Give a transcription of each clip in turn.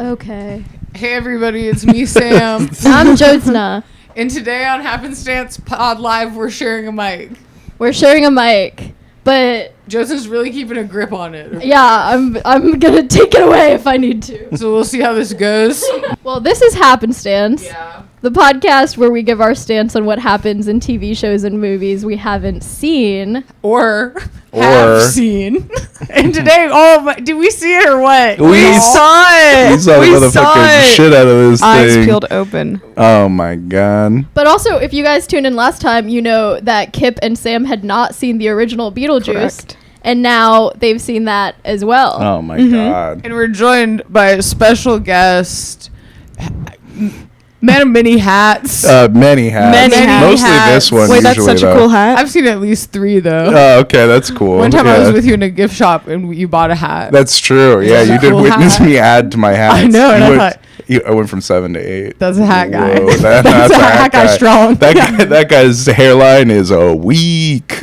Okay. Hey everybody, it's me, Sam. I'm Jyotsna. And today on Happenstance Pod Live, we're sharing a mic. We're sharing a mic, but Jyotsna's really keeping a grip on it. yeah, I'm gonna take it away if I need to. So we'll see how this goes. Well, this is Happenstance. Yeah. The podcast where we give our stance on what happens in TV shows and movies we haven't seen. Or have seen. And today, did we see it or what? We saw it. We saw the motherfucking shit out of this Eyes thing. peeled open. Oh my god. But also, if you guys tuned in last time, you know that Kip and Sam had not seen the original Beetlejuice. Correct. And now they've seen that as well. Oh my god. And we're joined by a special guest, man of many hats. Many hats. Many Mostly hats. this one. Wait, that's usually, such a though. cool hat. I've seen at least 3 though. Oh, okay, that's cool. One time I Yeah. was with you in a gift shop and you bought a hat. That's true. Yeah, That's a you did cool witness hat. me add to my hats. I know, and You I went- thought- I went from 7 to 8. That's a hat guy. Whoa, That's a hat guy strong. That guy's hairline is weak.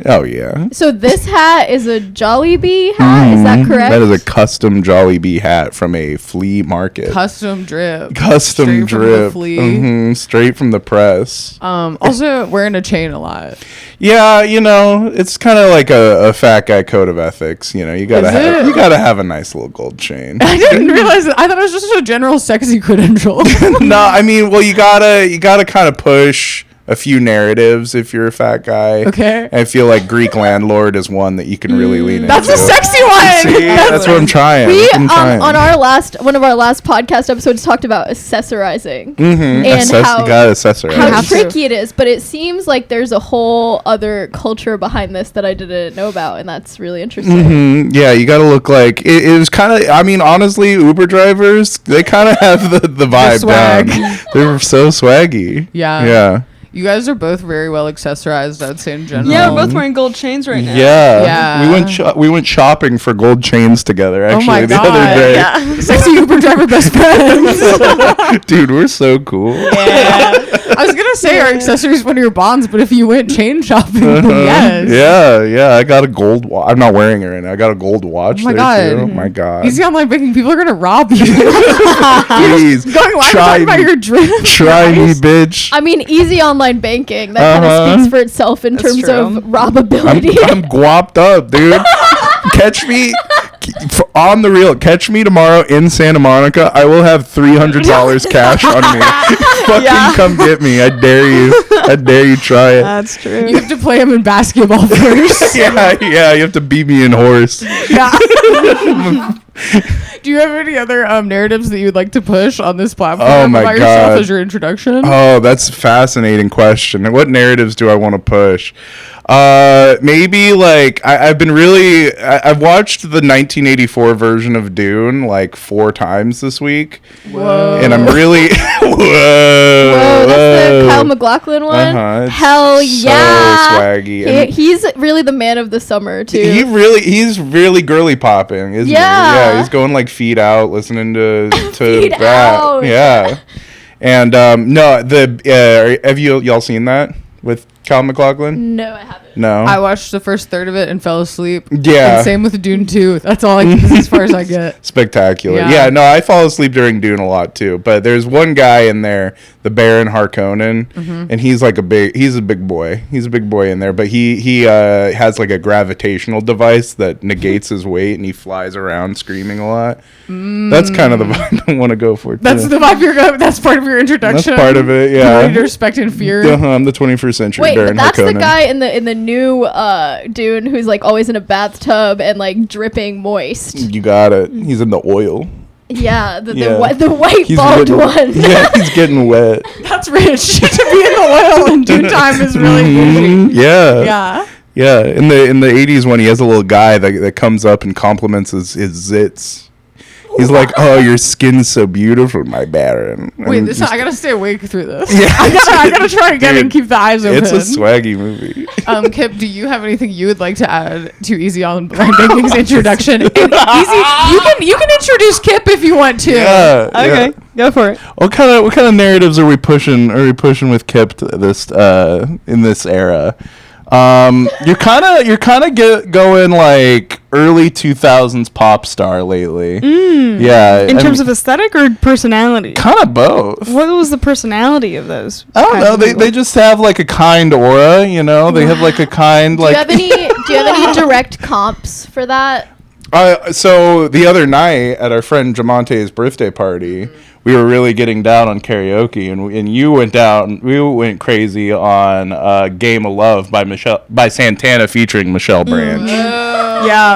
Oh yeah. So this hat is a Jollibee hat, is that correct? That is a custom Jollibee hat from a flea market. Custom drip. Custom Straight from the drip. flea. Straight from the press. Also wearing a chain a lot. Yeah, it's kind of like a fat guy code of ethics. You Is gotta it? have a nice little gold chain. I didn't realize it. I thought it was just a general sexy credential. No, I mean, well, you gotta kind of push a few narratives if you're a fat guy. Okay. I feel like Greek landlord is one that you can really lean into. That's a sexy one. See, that's what I'm trying. We I'm trying. on one of our last podcast episodes talked about accessorizing Mm-hmm. and you how gotta accessorize. how have to. tricky it is, but it seems like there's a whole other culture behind this that I didn't know about, and that's really interesting. Mm-hmm. Yeah, you gotta look like it was kind of. I mean, honestly, Uber drivers they kind of have the vibe swag. down. They're so swaggy. Yeah. Yeah. You guys are both very well accessorized, I'd say in general. Yeah, we're both wearing gold chains right now. Yeah. Yeah. We went shopping for gold chains together. Actually, Oh my the God. other day. Yeah. Sexy Uber driver best friends. Dude, we're so cool. Yeah. I was gonna say our accessories one of your bonds, but if you went chain shopping, then yes. Yeah. I got a gold watch. I'm not wearing it right now. I got a gold watch. Oh my there God. too. Oh my God. Easy online banking. People are gonna rob you. Please. Going live and Try talking about me. your drip. Try me, bitch. I mean, easy online banking. That kind of speaks for itself in That's terms true. of robbability. I'm guapped up, dude. Catch me on the real. Catch me tomorrow in Santa Monica. I will have $300 cash on me. Fucking Yeah. come get me. I dare you. I dare you try it. That's true. You have to play him in basketball first. Yeah. You have to beat me in horse. Yeah. Do you have any other narratives that you'd like to push on this platform Oh my about yourself God. as your introduction? Oh, that's a fascinating question. What narratives do I want to push? Maybe like I've been really I've watched the 1984 version of Dune like 4 times this week. Whoa. And I'm really whoa. Whoa, that's the Kyle MacLachlan one. It's Hell so yeah! swaggy. And He's really the man of the summer too. he's really girly popping, isn't he? Yeah. Yeah, he's going like feet out, listening to Feet that. out. Yeah. And no, have y'all seen that with Kyle MacLachlan? No, I haven't. No. I watched the first third of it and fell asleep. Yeah. And same with Dune 2. That's all that's as far as I get. Spectacular. Yeah. Yeah, no, I fall asleep during Dune a lot too. But there's one guy in there, the Baron Harkonnen, and he's a big boy. He's a big boy in there, but he has like a gravitational device that negates his weight and he flies around screaming a lot. That's kind of the vibe I want to go for too. That's the vibe you're going. That's part of your That's introduction. part of it, yeah. Ready to respect and fear. I'm the 21st century Wait, Baron but that's the Harkonnen. guy in the new Dune who's like always in a bathtub and like dripping moist. You got it. He's in the oil. Yeah, Yeah. the white He's bald getting- one. Yeah, he's getting wet. That's rich. To be in the oil in Dune time is really Mhm, yeah. Yeah. Yeah, in the 80s when he has a little guy that comes up and compliments his zits. He's like, "Oh, your skin's so beautiful, my Baron." Wait, And this just- I gotta stay awake through this. Yeah. I gotta try again and Dude, keep the eyes open. It's a swaggy movie. Kip, do you have anything you would like to add to Easy Online Banking's introduction? And Easy, you can introduce Kip if you want to. Yeah. Okay, yeah. go for it. What kind of narratives are we pushing with Kip to this in this era? You're kind of going like early 2000s pop star lately. Yeah. In terms of aesthetic or personality? kind of both. What was the personality of those? I don't kinds know. of They people? just have like a kind aura, you know. They have like a kind Do you like. have any direct comps for that? So the other night at our friend Jamonte's birthday party, we were really getting down on karaoke, and you went down. We went crazy on "Game of Love" by Santana featuring Michelle Branch. Yeah.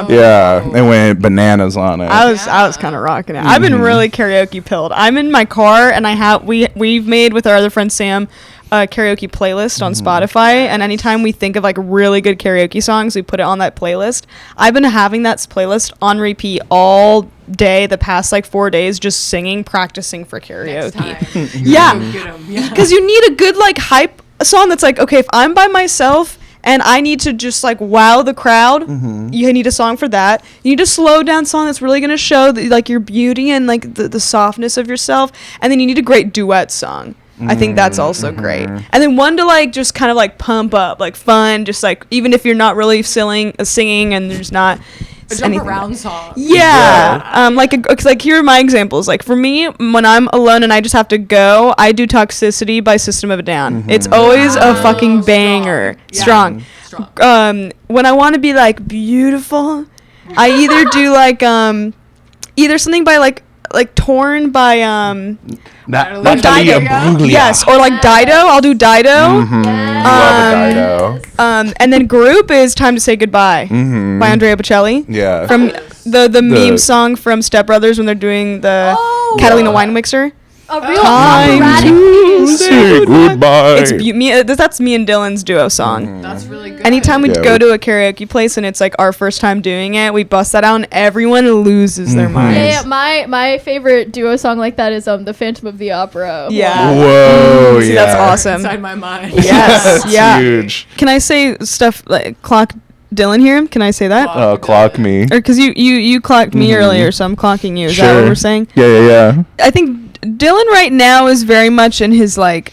Yeah, they went bananas on it. I was kind of rocking it. I've been really karaoke pilled. I'm in my car and we've made with our other friend Sam a karaoke playlist on Spotify, and anytime we think of like really good karaoke songs, we put it on that playlist. I've been having that playlist on repeat all day the past like 4 days, just singing, practicing for karaoke. Yeah, because you need a good like hype song that's like, okay, if I'm by myself and I need to just like wow the crowd, you need a song for that. You need a slow down song that's really gonna show like your beauty and like the softness of yourself, and then you need a great duet song. I think that's also great. And then one to like just kind of like pump up, like fun, just like even if you're not really singing and there's not A jump around song. Yeah. Like here are my examples. Like for me, when I'm alone and I just have to go, I do Toxicity by System of a Down. It's always a fucking banger. Strong. When I want to be like beautiful, I either do like either something by like Torn by Natalia Bruglia. yes, or like Dido. I'll do Dido. Love a Dido. And then group is Time to Say Goodbye by Andrea Bocelli. Yeah. From the meme song from Step Brothers when they're doing the Catalina wine mixer. A real Time operatic to piece. Say goodbye. That's me and Dylan's duo song. That's really good. Anytime we go to a karaoke place and it's like our first time doing it, we bust that out and everyone loses their minds. Yeah, my favorite duo song like that is The Phantom of the Opera. Yeah. Whoa, See, yeah. that's awesome. Inside my mind. Yes. That's Yeah. huge. Can I say stuff like clock Dylan here? Can I say that? Oh, clock me. Or because you clocked me earlier, so I'm clocking you. Is that what we're saying? Yeah. I think Dylan right now is very much in his like,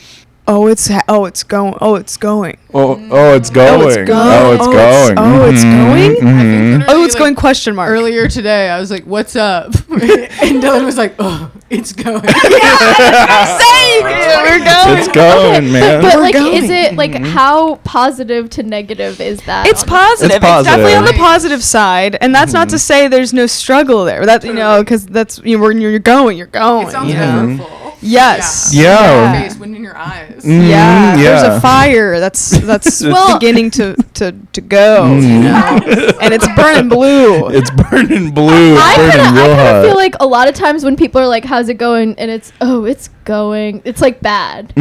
it's going. Oh, it's going. Oh, it's going. It's going. Oh, it's going question mark. Earlier today, I was like, "What's up?" and Dylan was like, "Oh, it's going." Same. We're going. It's going, man. But We're like, going. is it like how positive to negative is that? It's positive. It's positive. Definitely on the positive side, and that's not to say there's no struggle there. That because that's when you're going. You're going. It sounds you know? wonderful. Yes. Yeah. Your face, wind in your eyes. Yeah, there's yeah. a fire that's beginning to go, and it's burning blue. It's burning blue. It's I burning real kind hot. of feel like a lot of times when people are like, "How's it going?" and it's going. It's like bad.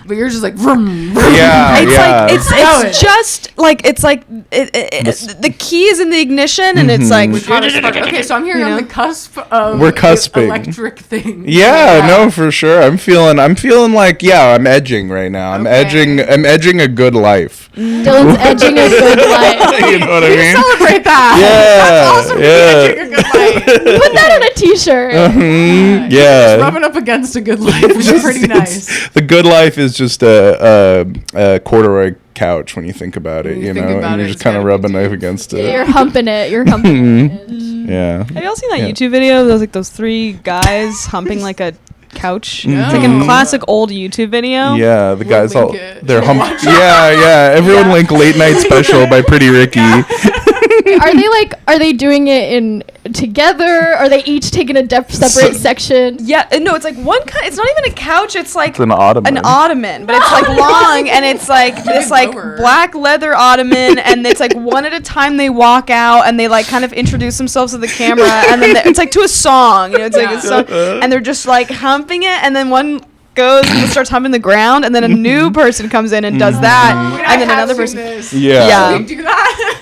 But you're just like, vroom, vroom. Yeah, It's yeah. like it's just like it's like the key is in the ignition, and it's like Hot as fuck. Okay, so I'm here on the cusp of We're cusping. electric things. Yeah, no, for sure. I'm feeling like, I'm edging right now. I'm edging a good life. Dylan's edging a good life. You know what I mean? Celebrate that. Yeah. That's awesome. Yeah. A good life. Put that on a t-shirt. Yeah. Rubbing up against a good life, which is pretty nice. The good life is just a corduroy couch when you think about it, you think know, about and it, you're just it's kind of gotta be rubbing deep. up against it. You're humping it. You're humping it. Yeah. Have y'all seen that YouTube video? There's like those three guys humping like a couch. No. It's like a classic old YouTube video. Yeah, the guys all link it. they're yeah. Everyone link Late Night Special by Pretty Ricky. Are they doing it together? Are they each taking a separate section? Yeah, no, it's like one kind. It's not even a couch. It's like It's an ottoman. but it's like long and it's like this like blower. black leather ottoman, and it's like one at a time they walk out and they like kind of introduce themselves to the camera, and then it's like to a song, you know, it's like a song, and they're just like humping it, and then one goes and starts humping the ground, and then a new person comes in and does that, and then another person. Yeah. We do that.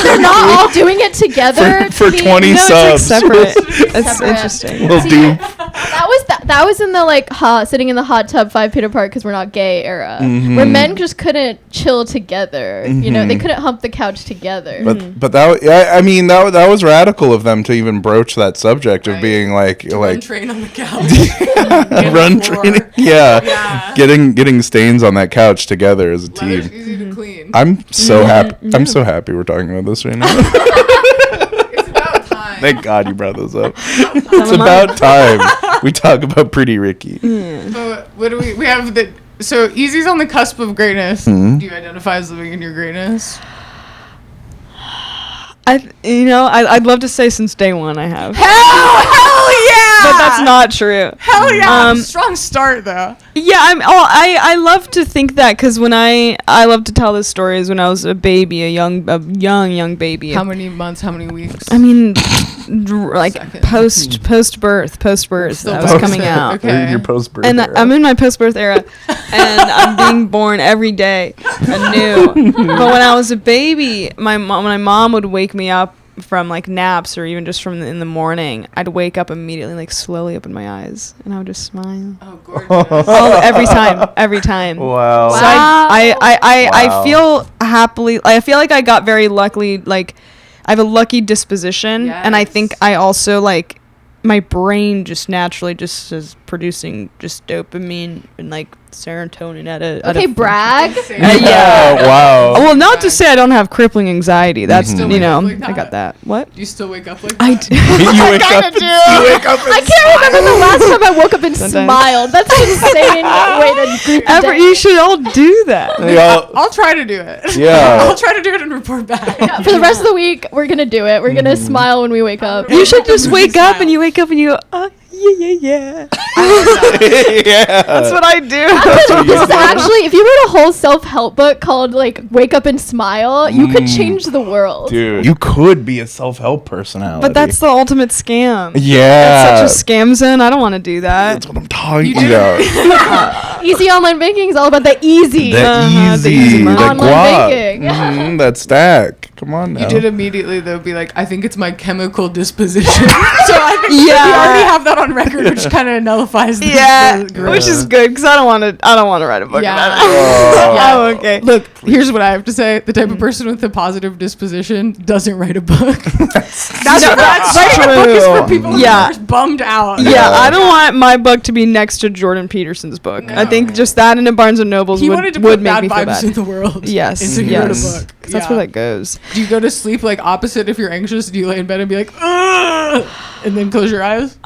They're not all doing it together. For to be- 20 No, subs. it's like separate. It's Separate. interesting. We'll See, do. that was in the like sitting in the hot tub 5 feet apart because we're not gay era, where men just couldn't chill together. You know, they couldn't hump the couch together. But that I mean that was radical of them to even broach that subject of being like Run train on the couch. run floor. training. Yeah. Yeah. Getting stains on that couch together as a Leather's team. easy to clean. mean? I'm so happy. I'm so happy we're talking about this right now. It's about time. Thank God you brought this up. It's about time we talk about Pretty Ricky. So what do we have the so Easy's on the cusp of greatness. Mhm. Do you identify as living in your greatness? I'd love to say since day one I have. Hell yeah! But that's not true. Hell yeah! Strong start though. Yeah, I love to think that because when I love to tell the stories when I was a baby, a young baby. How many months? How many weeks? I mean, like Second. post birth Still that was post coming it, out. okay. Your post-birth And era. I'm in my post-birth era, and I'm being born every day anew. But when I was a baby, my mom would wake me up from like naps or even just in the morning. I'd wake up immediately, like slowly open my eyes, and I would just smile. Oh, gorgeous. Every time. Wow. So Wow. I feel happily. I feel like I got very luckily. Like I have a lucky disposition, and I think Yes. I also like my brain just naturally just is producing just dopamine and like serotonin at a Okay, brag. yeah. Wow. Well, not to say I don't have crippling anxiety. That's Still wake up like I that? got that. What? Do you still wake up like I that? do. You wake up. kinda do. You wake up. I can't remember the last time I woke up and Sometimes. smiled. That's an insane way to greet the day. You should all do that. Yeah. I'll try to do it. Yeah. I'll try to do it and report back. Yeah, for the rest of the week, we're gonna do it. We're gonna smile when we wake up. You should just Movie wake up style. and you wake up and you go, oh, yeah. Yeah. That's what I do. This is actually, if you wrote a whole self-help book called like "Wake Up and Smile," you could change the world. Dude, you could be a self-help personality. But that's the ultimate scam. yeah. That's such a scam zone. I don't want to do that. That's what I'm talking You do. about. Easy online banking is all about the easy. The easy, easy the money. Online guap. banking. That stack. Come on now. You did immediately though be like, I think it's my chemical disposition. So I think you Yeah. already have that on record, which kind of nullifies the the which is good because I don't want to write a book Yeah. about it. Oh. Oh, okay. Look, here's what I have to say: the type of person with a positive disposition doesn't write a book. That's writing a book is for people who Yeah. are bummed out. Yeah, I don't want my book to be next to Jordan Peterson's book. I think just that in a Barnes and Nobles He wanted to would put make bad me feel vibes bad. in the world. Yes, and so he wrote a book. 'Cause that's where that goes. Do you go to sleep like opposite if you're anxious? Do you lay in bed and be like, ugh, and then close your eyes?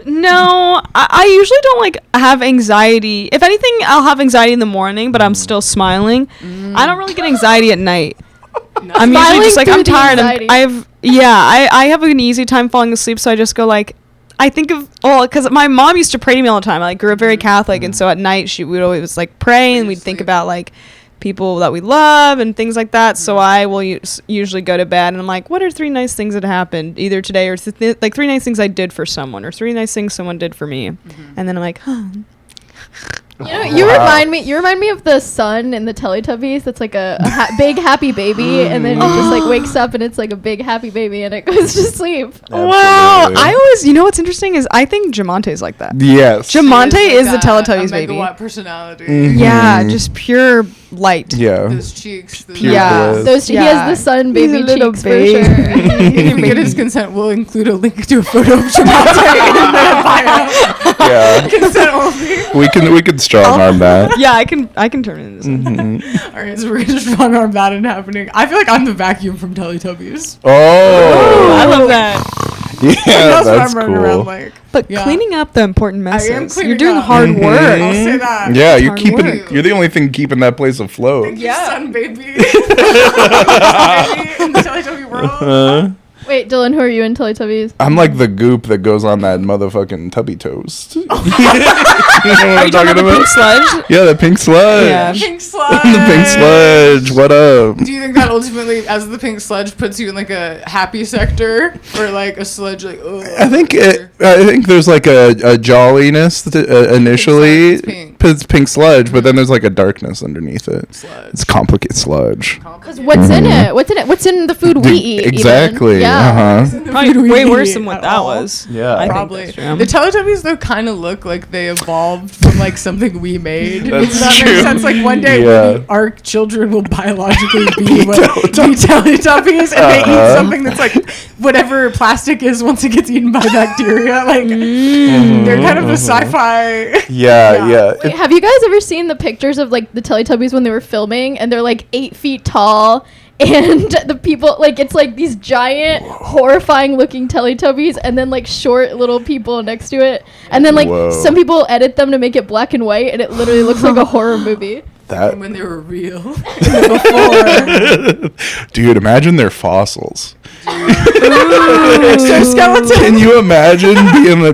No, I usually don't like have anxiety. If anything, I'll have anxiety in the morning, but I'm still smiling. I don't really get anxiety at night. I'm usually just like, Smiling I'm through the tired. anxiety. I have an easy time falling asleep, so I just go like, I think of, because my mom used to pray to me all the time. I grew up very Catholic, and so at night she would always like pray, and we'd think Sleep. about like people that we love and things like that. So I will usually go to bed and I'm like, what are 3 nice things that happened either today or like 3 nice things I did for someone or 3 nice things someone did for me. And then I'm like, huh. You know, you remind me of the sun in the Teletubbies. That's like a big happy baby, and then it just like wakes up and it's like a big happy baby, and it goes to sleep. Wow. Absolutely. I always, what's interesting is I think Jamonte's like that. Yes. Jamonte is the like Teletubbies a baby. megawatt personality. Yeah, just pure light. Yeah. Those cheeks. Those Pure Yeah. bliss. He has the sun He's a baby little cheeks baby. for sure. If we get his consent, we'll include a link to a photo of Jamonte in the bio. Yeah. Consent only. We can strong arm that. Yeah, I can turn it into something. All right, so we're gonna strong arm that and happening. I feel like I'm the vacuum from Teletubbies. Oh. I love that. Yeah, That's what that's I'm running around cool. like. But Yeah. cleaning up the important I messes. am cleaning You're doing up. hard work. I'll say that. Yeah, It's you're hard keeping. work. You're the only thing keeping that place afloat. Thank you, Yeah. son, baby. Baby in the Teletubby world. Wait, Dylan, who are you in Teletubbies? I'm like the goop that goes on that motherfucking tubby toast. You know what Are I'm you talking about the pink sludge? Yeah, the pink sludge. Yeah. Pink sludge. The pink sludge. What up? Do you think that ultimately, as the pink sludge, puts you in like a happy sector, or like a sludge like? Ugh, I think there's like a jolliness initially. It's pink. It's pink sludge, but then there's like a darkness underneath it. Sludge. It's complicated sludge. Because what's in it? What's in it? What's in the food we eat? even? Exactly. Yeah. Uh-huh. Probably way worse eat than what at that all. was. Yeah. I think Probably. that's true. The Teletubbies though kind of look like they evolved from like something we made. That's Does that true. make sense? Like one day Yeah. our children will biologically be Teletubbies, and they eat Uh-huh. something that's like whatever plastic is once it gets eaten by bacteria. Like they're kind of a sci-fi. Yeah. Wait, have you guys ever seen the pictures of like the Teletubbies when they were filming and they're like 8 feet tall? And the people, like, it's like these giant, horrifying looking Teletubbies and then like short little people next to it. And then like some people edit them to make it black and white and it literally looks like a horror movie. That when they were real. Dude, imagine their fossils. Exoskeleton. Can you imagine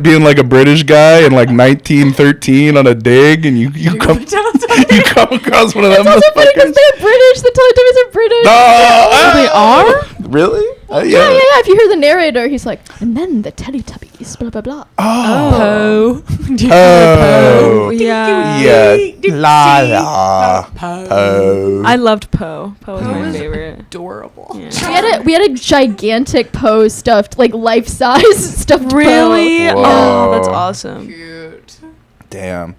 being like a British guy in like 1913 on a dig and you come across one of them? It's also funny because they're British. The Teletubbies are British. They are? Really? Yeah. If you hear the narrator, he's like, and then the Teletubbies, blah, blah, blah. Oh. Oh, yeah. Yeah. La la. Poe. I loved Poe. Poe was my was favorite. Adorable. Yeah. We had a gigantic Poe stuffed, like life-size stuffed Really? Poe. Oh, that's awesome. Cute. Damn.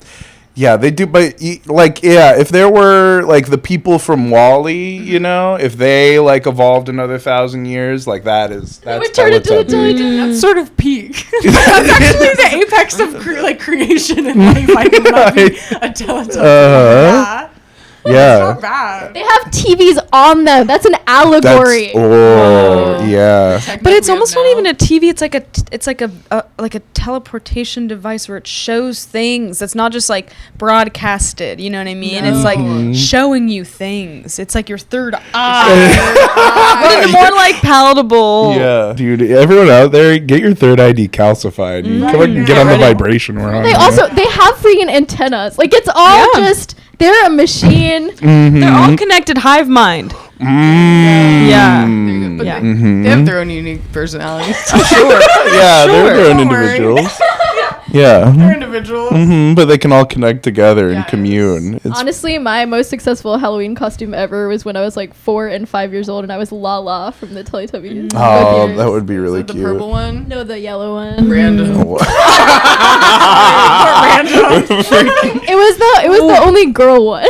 Yeah, they do, but like, yeah, if there were like the people from Wall-E, you know, if they like evolved another 1,000 years, like that's would turn into the Teletubbies. That's sort of peak. That's actually the apex of creation in life. I think might be a Teletubby. Yeah. Not bad. They have TVs on them. That's an allegory. Yeah. But it's almost not even a TV. It's like a teleportation device where it shows things. It's not just like broadcasted. You know what I mean? No. It's like showing you things. It's like your third eye. But it's more like palatable. Yeah, dude. Everyone out there, get your third eye decalcified. You come and get on the vibration we're on. They have freaking antennas. Like it's all just. They're a machine. They're all connected hive mind. Yeah. But Yeah. they have their own unique personalities. Sure. Yeah, they're their own Don't worry. individuals. Yeah. They're individuals. But they can all connect together and commune. It's Honestly, my most successful Halloween costume ever was when I was like 4 and 5 years old, and I was Lala from the Teletubbies. oh, that would be really The cute. purple one. No, the yellow one. Random. It was the only girl one.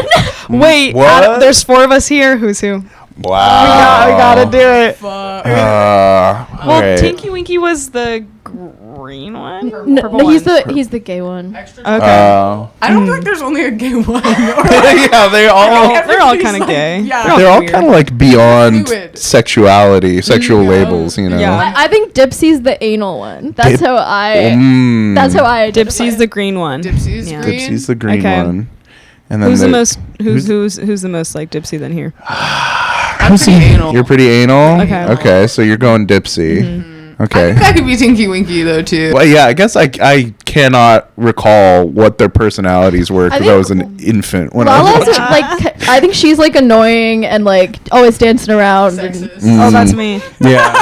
Wait, What? there's 4 of us here. Who's who? Wow. We gotta do it. Fuck. Well, Alright. Tinky Winky was the green one. No, he's the gay one. Extra. Okay. I don't think there's only a gay one. Yeah, they're all They're all Everybody's kind of like- gay. Yeah. they're all weird. kind of like beyond Fluid. sexuality, sexual labels, you know. Yeah. I think Dipsy's the anal one. That's how I. Mm. That's how I. identify Dipsy's it. the green one. Dipsy's Yeah. green. Dipsy's the green Okay. one. And then Who's the most? Who's the most like Dipsy then here? I'm pretty anal. You're pretty anal? Okay. Okay, so you're going Dipsy. I Okay. think that could be Tinky Winky though too. Well, yeah, I guess I cannot recall what their personalities were because I think was an infant when I was Lala's watching. like I think she's like annoying and like always dancing around. And, Sexist. Oh, that's me. Yeah.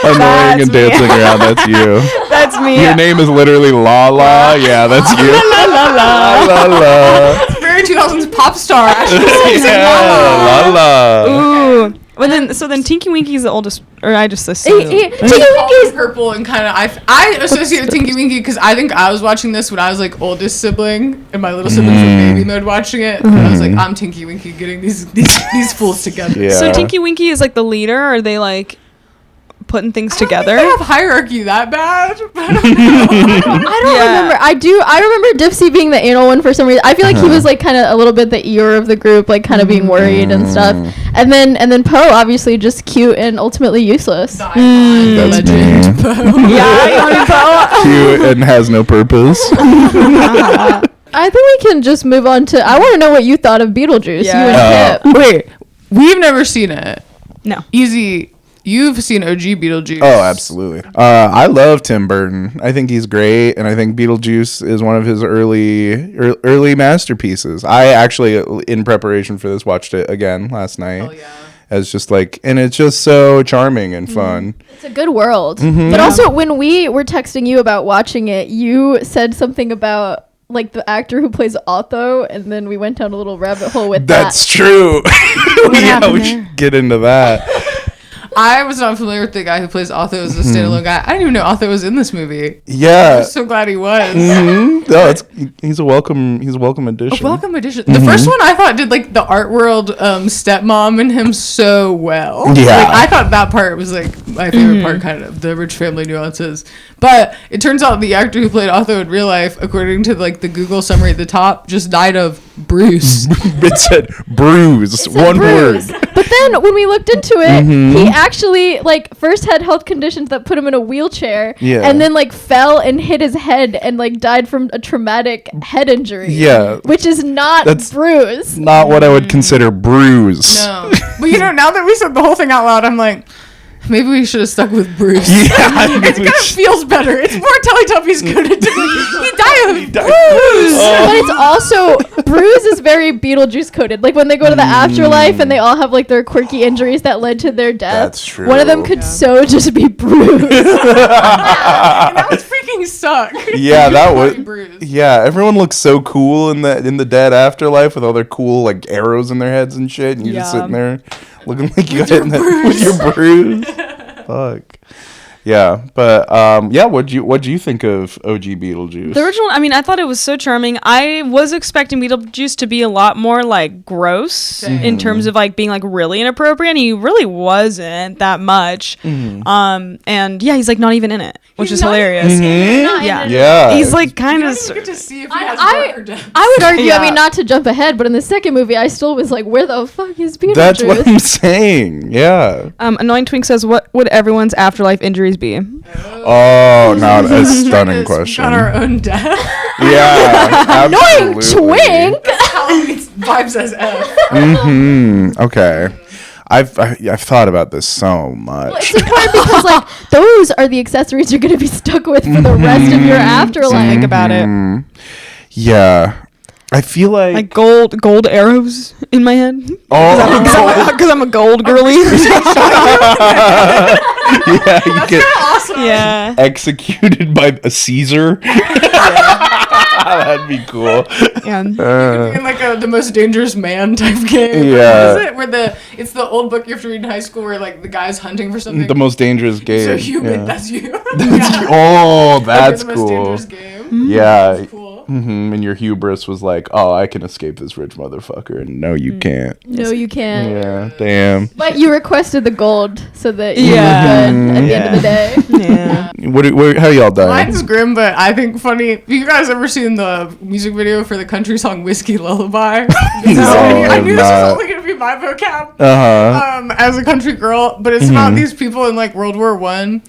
Annoying and me. dancing around, that's you. That's me. Your name is literally Lala. Yeah, that's you. La la. That's very 2000s pop star. Actually, Yeah, Lala. Ooh. Well, then Tinky Winky's the oldest, or I just assumed. Tinky Tinky Winky's purple and kind of I associate with Tinky Winky because I think I was watching this when I was like oldest sibling and my little siblings were baby mode watching it. And I was like, I'm Tinky Winky getting these fools together. Yeah. So Tinky Winky is like the leader. Are they like putting things I don't together? think they have hierarchy that bad. But I don't know. I don't Yeah. remember. I remember Dipsy being the anal one for some reason. I feel like he was like kind of a little bit the ear of the group, like kind of being worried and stuff. And then Poe obviously just cute and ultimately useless. That's me. Yeah, Cute and has no purpose. I think we can just move on to. I want to know what you thought of Beetlejuice. Yeah. You and Kip. Wait, we've never seen it. No. Easy. You've seen OG Beetlejuice. Oh, absolutely. I love Tim Burton. I think he's great, and I think Beetlejuice is one of his early masterpieces. I actually, in preparation for this, watched it again last night. Oh, yeah. As just like, and it's just so charming and fun. It's a good world. But also, when we were texting you about watching it, you said something about like the actor who plays Otho, and then we went down a little rabbit hole with That's true. Yeah, happened we there? should get into that. I was not familiar with the guy who plays Otho as a standalone guy. I didn't even know Otho was in this movie. Yeah. I'm so glad he was. No, he's a welcome addition. A welcome addition. The first one I thought did like the art world stepmom and him so well. Yeah. Like, I thought that part was like my favorite part, kind of the rich family nuances. But it turns out the actor who played Otho in real life, according to like the Google summary at the top, just died of bruise. It said bruise. One word. But then when we looked into it, he actually like first had health conditions that put him in a wheelchair, and then like fell and hit his head and like died from a traumatic head injury. Yeah. Which is not bruise. Not what I would consider bruise. No. But now that we said the whole thing out loud, I'm like, maybe we should have stuck with Bruce. Yeah, it kind of feels better. It's more Teletubbies coded. He died of Bruce. But it's also Bruce is very Beetlejuice coded. Like when they go to the afterlife and they all have like their quirky injuries that led to their death. That's true. One of them could so just be Bruce. And that would freaking suck. Yeah, that would. Bruce. Yeah, everyone looks so cool in the dead afterlife with all their cool like arrows in their heads and shit, and you're just sitting there looking like you got hit in with your bruise. Fuck. Yeah, but what'd you think of OG Beetlejuice? The original, I mean, I thought it was so charming. I was expecting Beetlejuice to be a lot more like gross in terms of like being like really inappropriate, and he really wasn't that much. And yeah, he's like not even in it, which is hilarious. Yeah, he's like kind of. Get to see if he has work or done. I would argue, I mean, not to jump ahead, but in the second movie, I still was like, where the fuck is Beetlejuice? That's what I'm saying. Yeah. Annoying Twink says, "What would everyone's afterlife injuries be?" Oh, not a stunning question. On our own death. Yeah. Annoying absolutely. Twink. Halloween vibes as F. Okay. I've thought about this so much. Well, it's important because like those are the accessories you're gonna be stuck with for the rest of your afterlife. Think about it. Yeah. I feel like gold arrows in my head. Oh, Because I'm a gold girly. yeah, you get Awesome. Yeah. executed by a Caesar. That'd be cool. Yeah. In like the most dangerous man type game. Yeah. Is it where it's the old book you have to read in high school where like the guy's hunting for something. The most dangerous game. So human, Yeah. that's you. Oh, that's the most cool. dangerous game. Yeah. That's cool. And your hubris was like, oh, I can escape this rich motherfucker, and no, you can't. No, you can't. Yeah, damn. But you requested the gold so that you Yeah. were good at the end of the day. Yeah. How y'all dying? Mine's grim, but I think funny. Have you guys ever seen the music video for the country song "Whiskey Lullaby"? I knew this was only gonna be my vocab. As a country girl, but it's about these people in like World War I.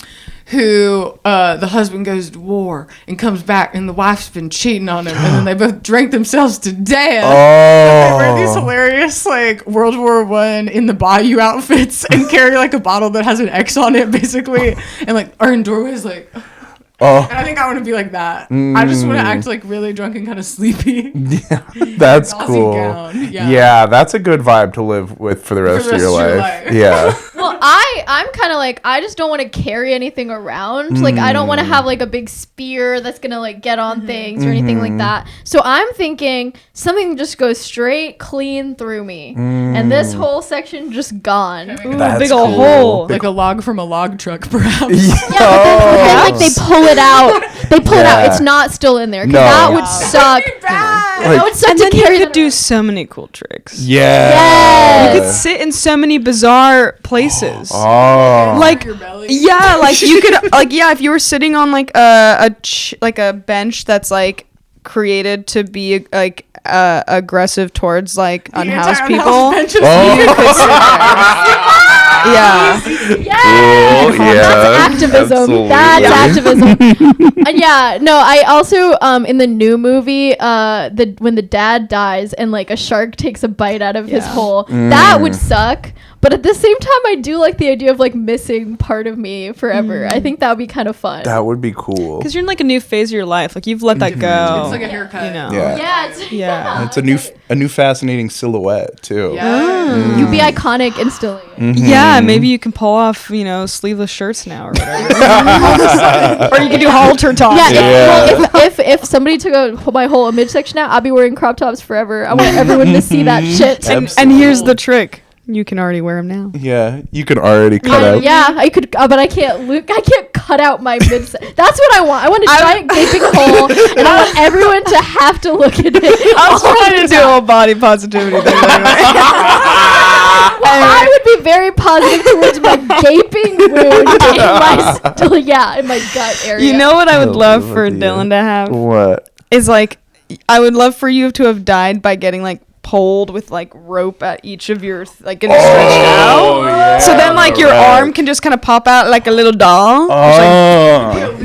Who the husband goes to war and comes back and the wife's been cheating on him and then they both drank themselves to death. They wear these hilarious like World War I in the bayou outfits and carry like a bottle that has an X on it basically and like are in doorways like. And I think I want to be like that. I just want to act like really drunk and kind of sleepy. Yeah, that's Gauzy cool. gown, yeah, that's a good vibe to live with for the rest of your life. Yeah. Well, I'm kind of like, I just don't want to carry anything around. Like, I don't want to have like a big spear that's gonna like get on things or anything like that. So I'm thinking something just goes straight clean through me, and this whole section just gone. Ooh, That's big old cool. hole. Like a log from a log truck, perhaps. Yeah, but then like they pull it out. They pull it out. Yeah. It's not still in there. 'Cause No. that would suck. Like- That would suck And to then you carry could that do so many cool tricks. Yeah. You could sit in so many bizarre places. Oh. Like, Your belly. yeah, like you could, like, yeah, if you were sitting on like a bench that's like created to be like aggressive towards like unhoused people. Benches. You could sit there. Yeah. Yes! Cool, yeah, That's activism. absolutely. That's Yeah. activism. And yeah, no, I also in the new movie, when the dad dies and like a shark takes a bite out of his hole, that would suck. But at the same time, I do like the idea of like missing part of me forever. I think that would be kind of fun. That would be cool. Because you're in like a new phase of your life. Like you've let that go. It's like a haircut. You know. Yeah. Yeah, It's a new fascinating silhouette too. Yeah. you be iconic instantly. Yeah, maybe you can pull off, sleeveless shirts now or whatever. Or you can do halter tops. Yeah, Yeah. Well, if somebody took my whole image section out, I'd be wearing crop tops forever. I want everyone to see that shit. And here's the trick. You can already wear them now. Yeah, you can already cut out. Yeah, I could, but I can't. I can't cut out my mid. That's what I want. I want a giant gaping hole, and I want everyone to have to look at it. I was trying to do a body positivity thing. I would be very positive towards my gaping wound in my gut area. You know what I would love for Dylan to have? What? Is like, I would love for you to have died by getting like pulled with like rope at each of your getting stretched out. Yeah, so then like your arm can just kind of pop out like a little doll.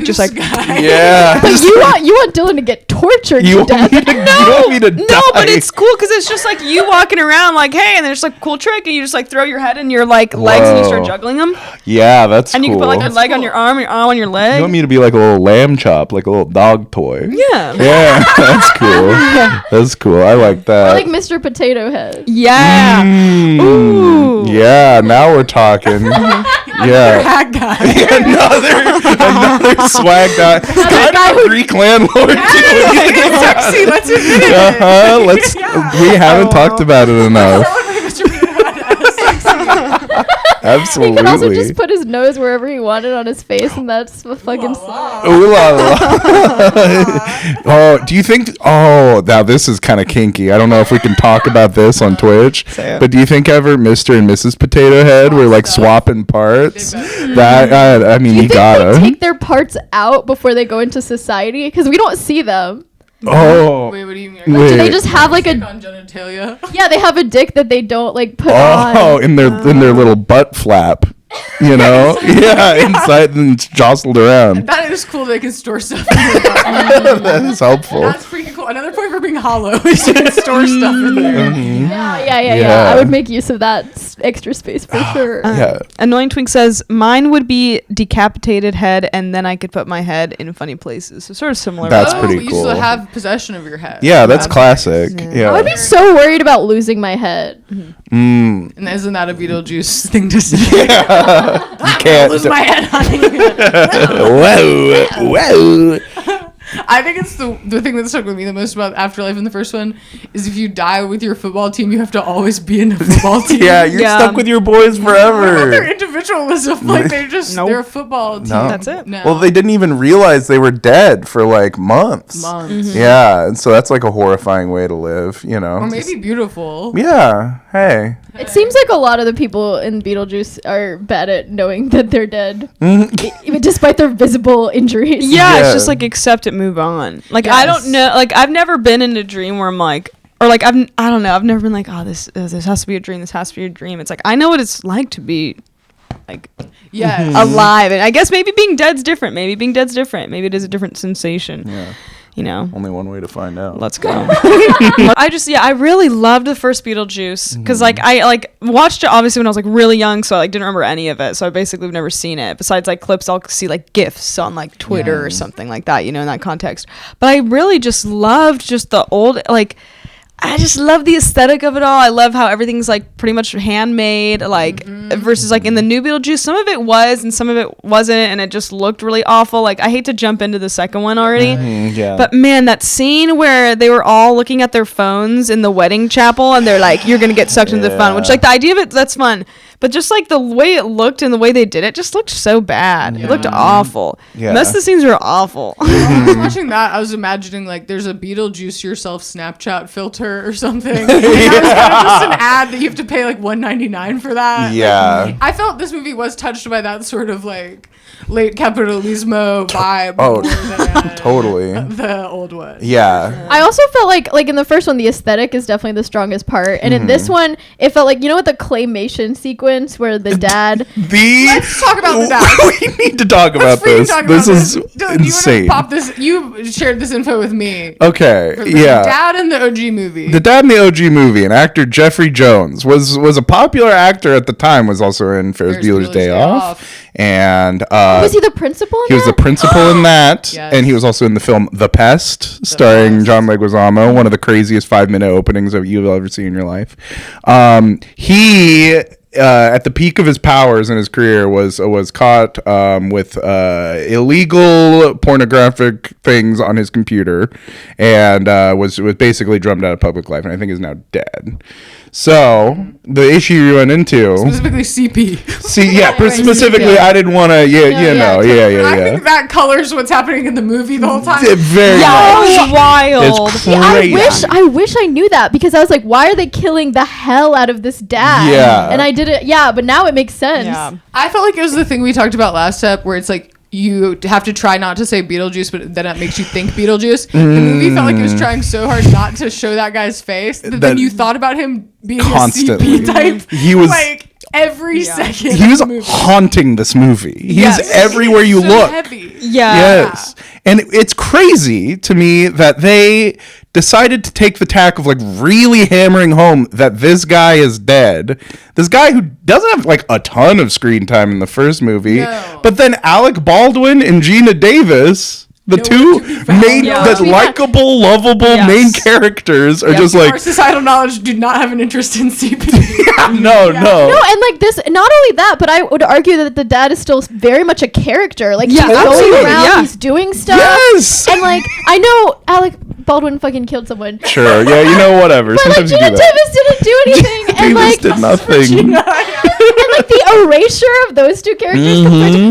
Just like yeah. But you want Dylan to get tortured to death. You want me to die. No, but it's cool because it's just like you walking around like, hey, and there's like a cool trick, and you just like throw your head in your like legs and you start juggling them. Yeah, that's and cool. you can put like your leg on your arm on your leg. You want me to be like a little lamb chop, like a little dog toy? Yeah. Yeah, that's cool. That's cool. I like that. Or like Mr. Potato Head. Yeah. Ooh. Yeah, now we're talking. Yeah. Hat guy. another swagged out. Kind of a Greek landlord too. It's sexy. Let's admit it. We haven't talked about it enough. Absolutely. He could also just put his nose wherever he wanted on his face, and that's a fucking. Ooh la la. Oh, do you think? Oh, now this is kind of kinky. I don't know if we can talk about this on Twitch, but do you think ever Mr. and Mrs. Potato Head were like swapping parts? That I mean, you gotta they take their parts out before they go into society because we don't see them. Oh. Wait, what do you mean? Do they just have like a on genitalia? Yeah, they have a dick that they don't like put on. Oh, in their little butt flap. You know? Yeah, inside and it's jostled around. That is cool. They can store stuff in there. That is helpful. That's pretty cool. Another point for being hollow is you can store stuff in there. Yeah. I would make use of that extra space for sure. Yeah. Annoying Twink says, mine would be decapitated head, and then I could put my head in funny places. So sort of similar. That's Oh, pretty but you cool. still have possession of your head. Yeah, that's Nice. classic. Yeah. I would be so worried about losing my head. Mm. And isn't that a Beetlejuice thing to say? You can't. Lose my head, honey. Whoa. I think it's the thing that stuck with me the most about Afterlife in the first one is if you die with your football team, you have to always be in a football team. Yeah, you're stuck with your boys Their forever. individualism, like they're a football team. No. That's it. No. Well, they didn't even realize they were dead for like months. Yeah, and so that's like a horrifying way to live, you know. Or maybe beautiful. Yeah. Hey. It seems like a lot of the people in Beetlejuice are bad at knowing that they're dead, even despite their visible injuries. Yeah, Yeah. it's just like accept it, move on. Like I don't know, like I've never been in a dream where I'm like, or like I don't know, I've never been like, oh, this has to be a dream. This has to be a dream. It's like I know what it's like to be like Yes. alive, and I guess maybe being dead's different. Maybe being dead's different. Maybe it is a different sensation. Yeah. You know. Only one way to find out. Let's go. I really loved the first Beetlejuice because like I like watched it obviously when I was like really young, so I like didn't remember any of it. So I basically have never seen it. Besides like clips, I'll see like GIFs on like Twitter or something like that, you know, in that context. But I really just loved just the old like. I just love the aesthetic of it all. I love how everything's like pretty much handmade, like versus like in the new Beetlejuice, some of it was and some of it wasn't, and it just looked really awful. Like I hate to jump into the second one already, Yeah. but man, that scene where they were all looking at their phones in the wedding chapel, and they're like, "You're gonna get sucked into the fun," which like the idea of it, that's fun. But just like the way it looked and the way they did it just looked so bad. It looked awful. Yeah. Most of the scenes were awful. I was watching that. I was imagining like there's a Beetlejuice yourself Snapchat filter or something. And that was kind of just an ad that you have to pay like $1.99 for that. Yeah. Like, I felt this movie was touched by that sort of like late capitalismo vibe. Oh, more than totally. The old one. Yeah. I also felt like in the first one, the aesthetic is definitely the strongest part, and in this one, it felt like, you know what, the claymation sequence where the dad. Let's talk about the dad. We need to talk about this. This is Dylan, insane. You pop this. You shared this info with me. Okay. The Yeah. dad in the OG movie. The dad in the OG movie, and actor Jeffrey Jones was a popular actor at the time. Was also in Ferris Bueller's Day Off, and Was he the principal? he was the principal in that, Yes. and he was also in the film The Pest, starring John Leguizamo. One of the craziest 5-minute openings that you've ever seen in your life. He. At the peak of his powers in his career, was caught with illegal pornographic things on his computer, and was basically drummed out of public life, and I think is now dead. So the issue you run into specifically CP. Specifically, I didn't want to. I think that colors what's happening in the movie the whole time. Very much. Wild. It's crazy. I wish I knew that, because I was like, why are they killing the hell out of this dad? Yeah. And I didn't. Yeah, but now it makes sense. Yeah. I felt like it was the thing we talked about last step, where it's like, you have to try not to say Beetlejuice, but then it makes you think Beetlejuice. The movie felt like it was trying so hard not to show that guy's face that then you thought about him being constantly. a CP type. He was like every second. He was haunting this movie. He's everywhere you look. Heavy. Yeah. Yes. And it's crazy to me that they decided to take the tack of like really hammering home that this guy is dead. This guy who doesn't have like a ton of screen time in the first movie. No. But then Alec Baldwin and Gina Davis, the likable, lovable main characters are just like... Our societal knowledge do not have an interest in CP. No, and like this, not only that, but I would argue that the dad is still very much a character. Like, he's going around, he's doing stuff. Yes! And like, I know Alec Baldwin fucking killed someone. Sure, whatever. But sometimes like, you Gina do that. Davis didn't do anything. And like, did nothing. And like the erasure of those two characters,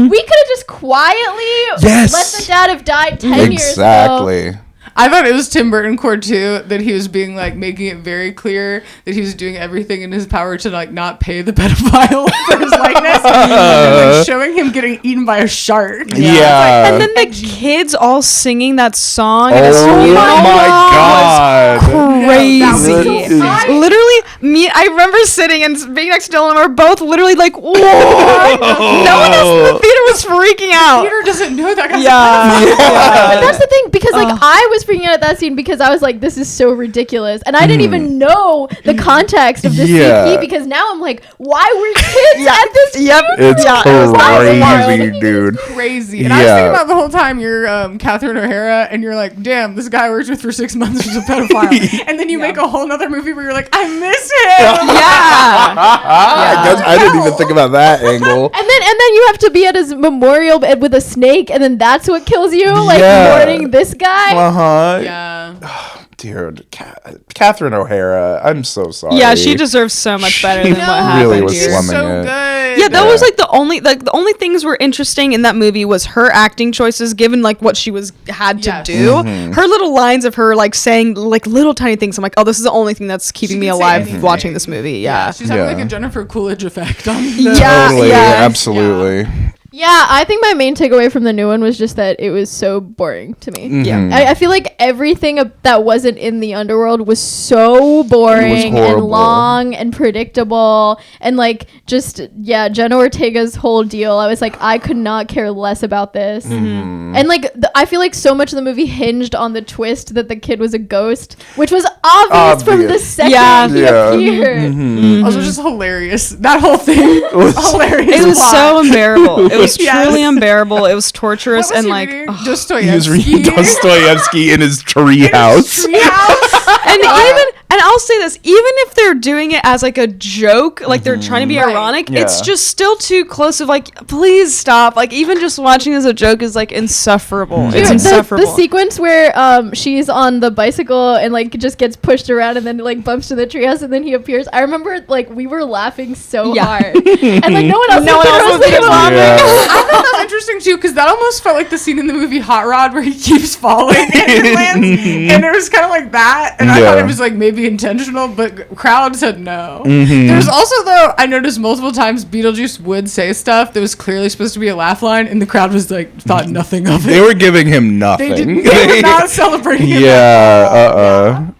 we could have just quietly let the dad have died 10 years ago. Exactly. I thought it was Tim Burton core too, that he was being like making it very clear that he was doing everything in his power to like not pay the pedophile for his likeness, and then, like, showing him getting eaten by a shark. Yeah. And then the kids all singing that song. Oh my God. Crazy. Literally, me, I remember sitting and being next to Dylan, and we're both literally like, what? No one else in the theater was freaking out. The theater doesn't know that guy's But that's the thing, because like I was freaking out at that scene because I was like, this is so ridiculous, and I didn't even know the context of the CP, because now I'm like, why were kids at this? It's crazy, dude. Crazy. And I was thinking about the whole time you're Catherine O'Hara, and you're like, damn, this guy I worked with for 6 months was a pedophile, and then you make a whole nother movie where you're like, I miss him. I didn't even think about that angle. And then you have to be at his memorial bed with a snake, and then that's what kills you, like mourning this guy. Yeah. Dude, Catherine O'Hara, I'm so sorry. Yeah, she deserves so much better than what happened really was here. slumming so it. Good. Yeah, that was like the only things were interesting in that movie was her acting choices, given like what she had to do. Her little lines of her like saying like little tiny things. I'm like, oh, this is the only thing that's keeping me alive watching this movie. Yeah, she's having like a Jennifer Coolidge effect on. Totally, absolutely. Yeah, I think my main takeaway from the new one was just that it was so boring to me. Yeah, I feel like everything that wasn't in the underworld was so boring and long and predictable, and like just Jenna Ortega's whole deal. I was like, I could not care less about this. And like I feel like so much of the movie hinged on the twist that the kid was a ghost, which was obvious from the second he appeared. Also, just hilarious. That whole thing was hilarious. It was so unbearable. It was truly unbearable. It was torturous and like Dostoevsky. He was reading Dostoevsky in his tree house. And I'll say this, even if they're doing it as like a joke, like they're trying to be ironic, it's just still too close of like, please stop. Like even just watching as a joke is like insufferable. It's insufferable. The sequence where she's on the bicycle and like just gets pushed around and then like bumps to the treehouse and then he appears. I remember like we were laughing so hard. And like no one else was laughing. I thought that was interesting too, because that almost felt like the scene in the movie Hot Rod where he keeps falling and lands, and it was kind of like that. And I thought it was like maybe intentional, but crowd said no. There's also, though, I noticed multiple times Beetlejuice would say stuff that was clearly supposed to be a laugh line, and the crowd was like thought nothing of it. They were giving him nothing. They were not celebrating him.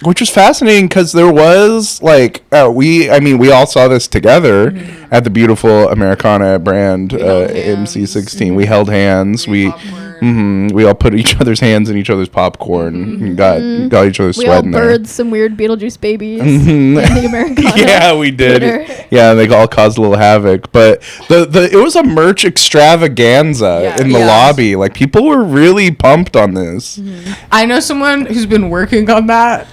Which was fascinating because there was like we all saw this together at the beautiful Americana brand MC16. We held hands. We all put each other's hands in each other's popcorn and got each other sweating there. We all birthed some weird Beetlejuice babies in the Americana. Yeah, we did. Theater. Yeah, they all caused a little havoc. But it was a merch extravaganza in the lobby. Like people were really pumped on this. I know someone who's been working on that.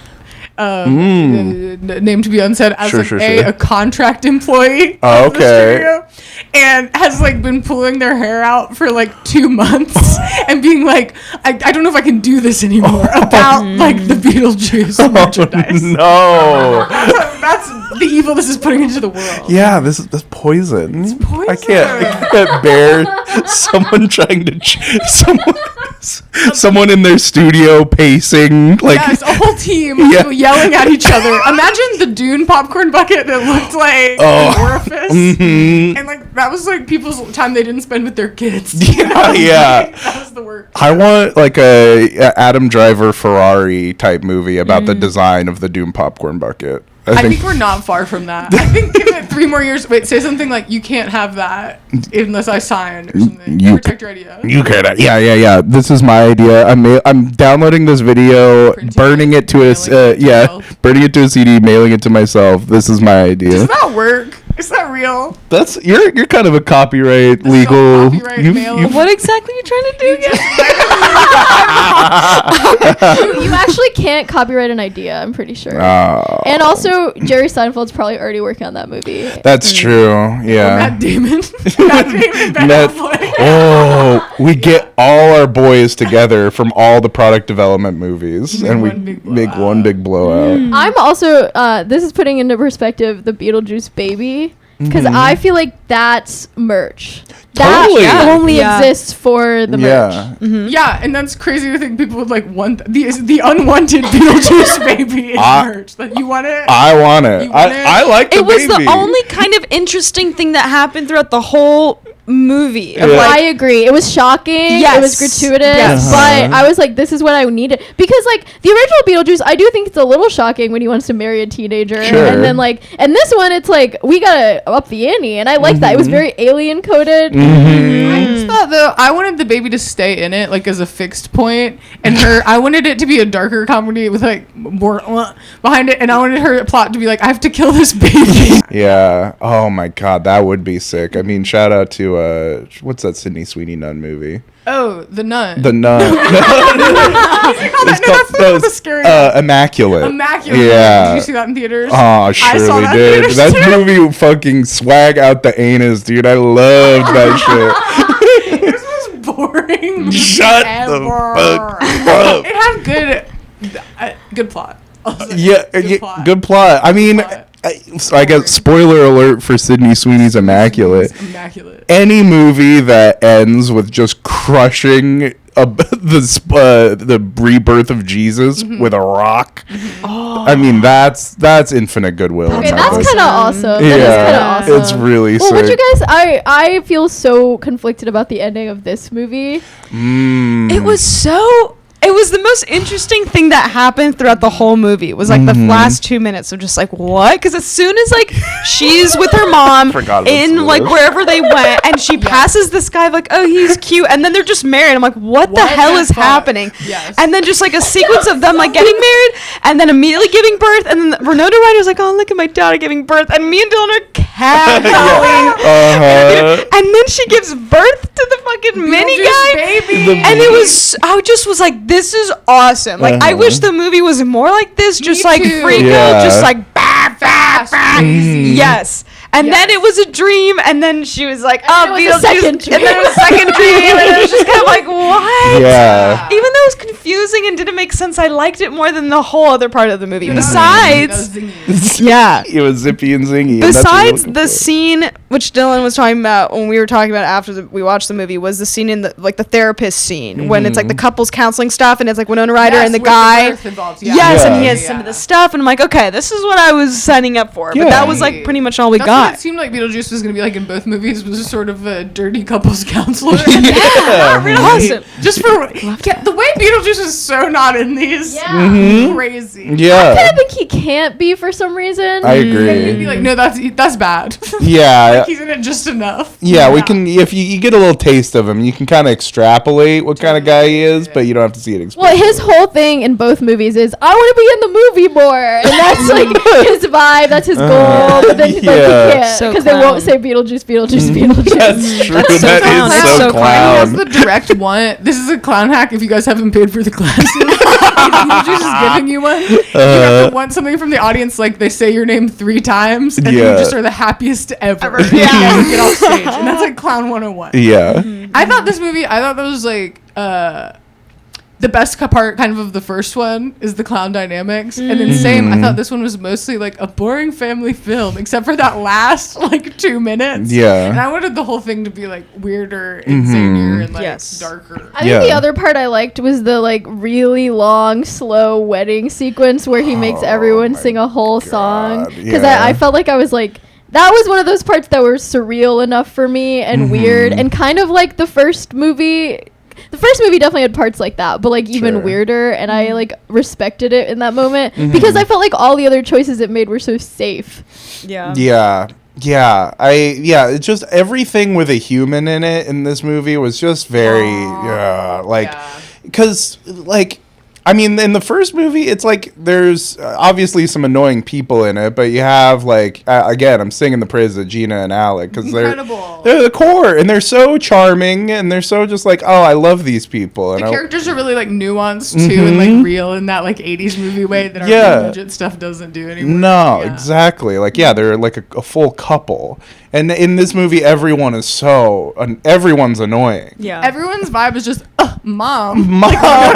Name to be unsaid as a contract employee of the studio, and has like been pulling their hair out for like 2 months and being like, I don't know if I can do this anymore about like the Beetlejuice merchandise. No, that's the evil this is putting into the world. Yeah, that's poison. It's poison. I can't bear someone trying to someone in their studio pacing like yes, a whole team of people yelling at each other. Imagine the Dune popcorn bucket that looked like an orifice, and like that was like people's time they didn't spend with their kids. You know? Yeah. That was the work. I want like a Adam Driver Ferrari type movie about the design of the Dune popcorn bucket. I think we're not far from that. I think give it 3 more years. Wait, say something like, you can't have that unless I sign or something. Protect your idea. You can't. Yeah. This is my idea. I'm downloading this video, burning it to a CD, mailing it to myself. This is my idea. Does that work? Is that real? That's you're kind of a copyright legal. What exactly are you trying to do again? You actually can't copyright an idea, I'm pretty sure. And also, Jerry Seinfeld's probably already working on that movie. That's true. Yeah. Matt Damon. Matt Damon. Ben Affleck. Oh, we get all our boys together from all the product development movies, and we make one big blowout. I'm also, this is putting into perspective the Beetlejuice baby, because I feel like that's merch. Totally. That only exists for the merch. Yeah, and that's crazy to think people would like want the unwanted Beetlejuice baby merch. Like, you want it? I want it. I like the baby. It was the only kind of interesting thing that happened throughout the whole movie. I agree. It was shocking. Yes. It was gratuitous. But I was like, this is what I needed. Because like the original Beetlejuice, I do think it's a little shocking when he wants to marry a teenager. Sure. And then like, and this one, it's like, we gotta up the ante. And I like that. It was very alien coded. I just thought though, I wanted the baby to stay in it like as a fixed point, and I wanted it to be a darker comedy with like more behind it, and I wanted her plot to be like, I have to kill this baby. Yeah. Oh my God, that would be sick. I mean, shout out to what's that Sydney Sweeney Nun movie? Oh, The Nun. The Nun. It's scary. Immaculate. Immaculate. Yeah. Did you see that in theaters? Oh, surely did. That movie fucking swag out the anus, dude. I loved that shit. It was the most boring. Shut ever. the fuck up. It had good plot. Good plot. I mean, I guess spoiler alert for Sydney Sweeney's Immaculate. Any movie that ends with just crushing the rebirth of Jesus with a rock. I mean, that's infinite goodwill. Okay, that's kind of awesome. That is kind of awesome. It's really sick. Would you guys? I feel so conflicted about the ending of this movie. It was the most interesting thing that happened throughout the whole movie. It was like the last 2 minutes of just like, what? Because as soon as like she's with her mom in like wherever they went, and she passes this guy like, oh, he's cute, and then they're just married. I'm like, what the hell is happening? Yes. And then just like a sequence of them like getting married, and then immediately giving birth, and then Winona Ryder's like, oh, look at my daughter giving birth, and me and Dylan are cackling. And then she gives birth to the fucking mini guy, baby. And it was, I just was like, this is awesome. Like, I wish the movie was more like this, just like freak out, just like fast. Yes. And then it was a dream, and then she was like, oh, Beetlejuice. And then it was a second dream, and it was just kind of like, what? Yeah. Even though it was confusing and didn't make sense, I liked it more than the whole other part of the movie. Besides, it was zippy and zingy. Besides the scene, which Dylan was talking about when we were talking about after we watched the movie, was the scene in the like the therapist scene when it's like the couples counseling stuff, and it's like Winona Ryder and the guy. And he has some of the stuff, and I'm like, okay, this is what I was signing up for. But that was like pretty much all we got. It seemed like Beetlejuice was going to be like in both movies, was sort of a dirty couples counselor. Really awesome. Just for the way Beetlejuice is so not in these. Crazy. Yeah. I kind of think he can't be for some reason. I agree. And you'd be like, no, that's bad. Yeah. Like, he's in it just enough. Yeah, we can, if you get a little taste of him, you can kind of extrapolate what kind of guy he is, but you don't have to see it explained. Well, his whole thing in both movies is, I want to be in the movie more. And that's like his vibe, that's his goal. But then he can't, because they won't say Beetlejuice. That's true. That's so clown. That is so clown. That's the direct one. This is a clown hack if you guys haven't paid for the classes. Beetlejuice is giving you one. You have to want something from the audience, like they say your name 3 times, and you just are the happiest ever. Yeah. Get off stage. And that's like Clown 101. Yeah. I thought this movie, that was like, the best part kind of the first one is the clown dynamics, and then same, I thought this one was mostly like a boring family film except for that last like 2 minutes. And I wanted the whole thing to be like weirder and zanier and like darker. I think the other part I liked was the like really long slow wedding sequence where he makes everyone sing a whole song, because I felt like I was like, that was one of those parts that were surreal enough for me and weird, and kind of like the first movie. The first movie definitely had parts like that, but like even weirder, and I like respected it in that moment because I felt like all the other choices it made were so safe. It's just everything with a human in it in this movie was just very because like, I mean, in the first movie, it's like there's obviously some annoying people in it, but you have like again, I'm singing the praises of Gina and Alec because they're the core, and they're so charming, and they're so just like, oh, I love these people. And the characters are really like nuanced too, and like real in that like 80s movie way that our budget stuff doesn't do anymore. No, exactly. Like they're like a full couple. And in this movie, everyone's annoying. Yeah. Everyone's vibe is just, mom. Like, God,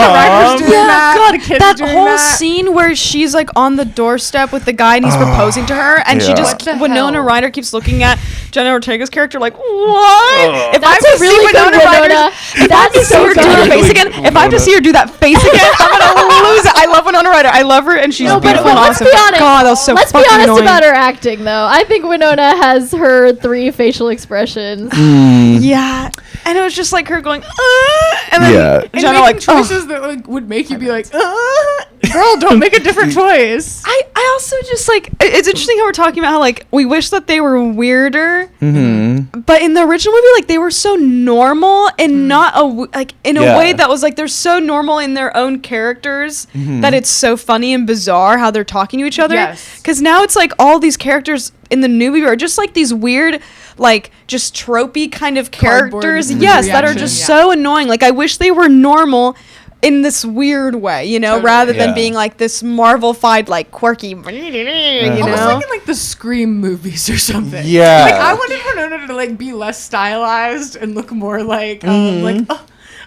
that whole scene where she's like on the doorstep with the guy and he's proposing to her, and she just, Winona Ryder keeps looking at Jenna Ortega's character like, what? If I have to see Winona Ryder, if I have to see her do her face again, if I have to see her do that face again, I'm gonna lose it. I love Winona Ryder. I love her, and she's beautiful and awesome. Let's be honest. God, that was so Let's be fucking honest annoying. about her acting, though. I think Winona has her 3 facial expressions. Yeah, and it was just like her going, and then and Jenna like choices that like would make you be like, girl, don't make a different choice. I also just like, it's interesting how we're talking about how like we wish that they were weirder, but in the original movie, like they were so normal and not in a way that was like they're so normal in their own characters that it's so funny and bizarre how they're talking to each other. Because now it's like all these characters in the new movie are just like these weird, like just tropey kind of characters, that are just so annoying. Like I wish they were normal in this weird way, you know, rather than being like this Marvel-fied, like quirky, you know. Almost like in like the Scream movies or something. Yeah. Like I wanted Winona to like be less stylized and look more like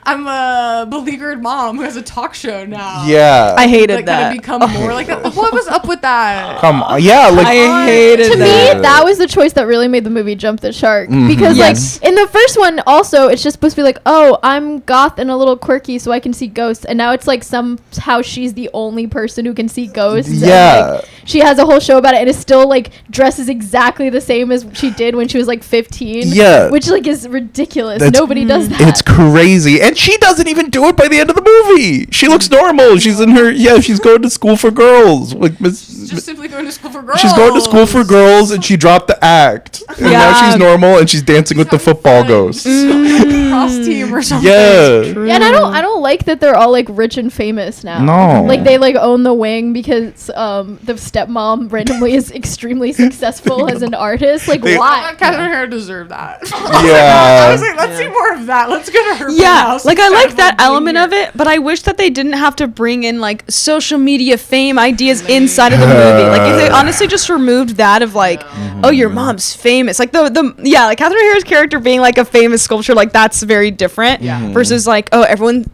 I'm a beleaguered mom who has a talk show now. Yeah. I hated like, that. Kind of become more like that. What was up with that? Come on. Yeah. Like I hated to that. me, that was the choice that really made the movie jump the shark. Because like in the first one, also it's just supposed to be like, oh, I'm goth and a little quirky, so I can see ghosts. And now it's like somehow she's the only person who can see ghosts. Yeah. And, like, she has a whole show about it, and is still like dresses exactly the same as she did when she was like 15. Yeah. Which like is ridiculous. Nobody does that. It's crazy. And she doesn't even do it by the end of the movie. She looks normal. She's in her, she's going to school for girls. Like just simply going to school for girls. She's going to school for girls, and she dropped the act. And now she's normal, and she's dancing with the football ghosts. Cross team or something. Yeah. And I don't like that they're all like rich and famous now. No. Like they like own the wing because the stepmom randomly is extremely successful as an artist. Like why? Catherine O'Hara deserved that. Yeah. I was like, let's see more of that. Let's go to her house. Like I like that element of it, but I wish that they didn't have to bring in like social media fame ideas inside of the movie. Like if they honestly just removed that of like, oh, your mom's famous. Like like Catherine O'Hara's character being like a famous sculpture, like that's very different. Versus like, oh,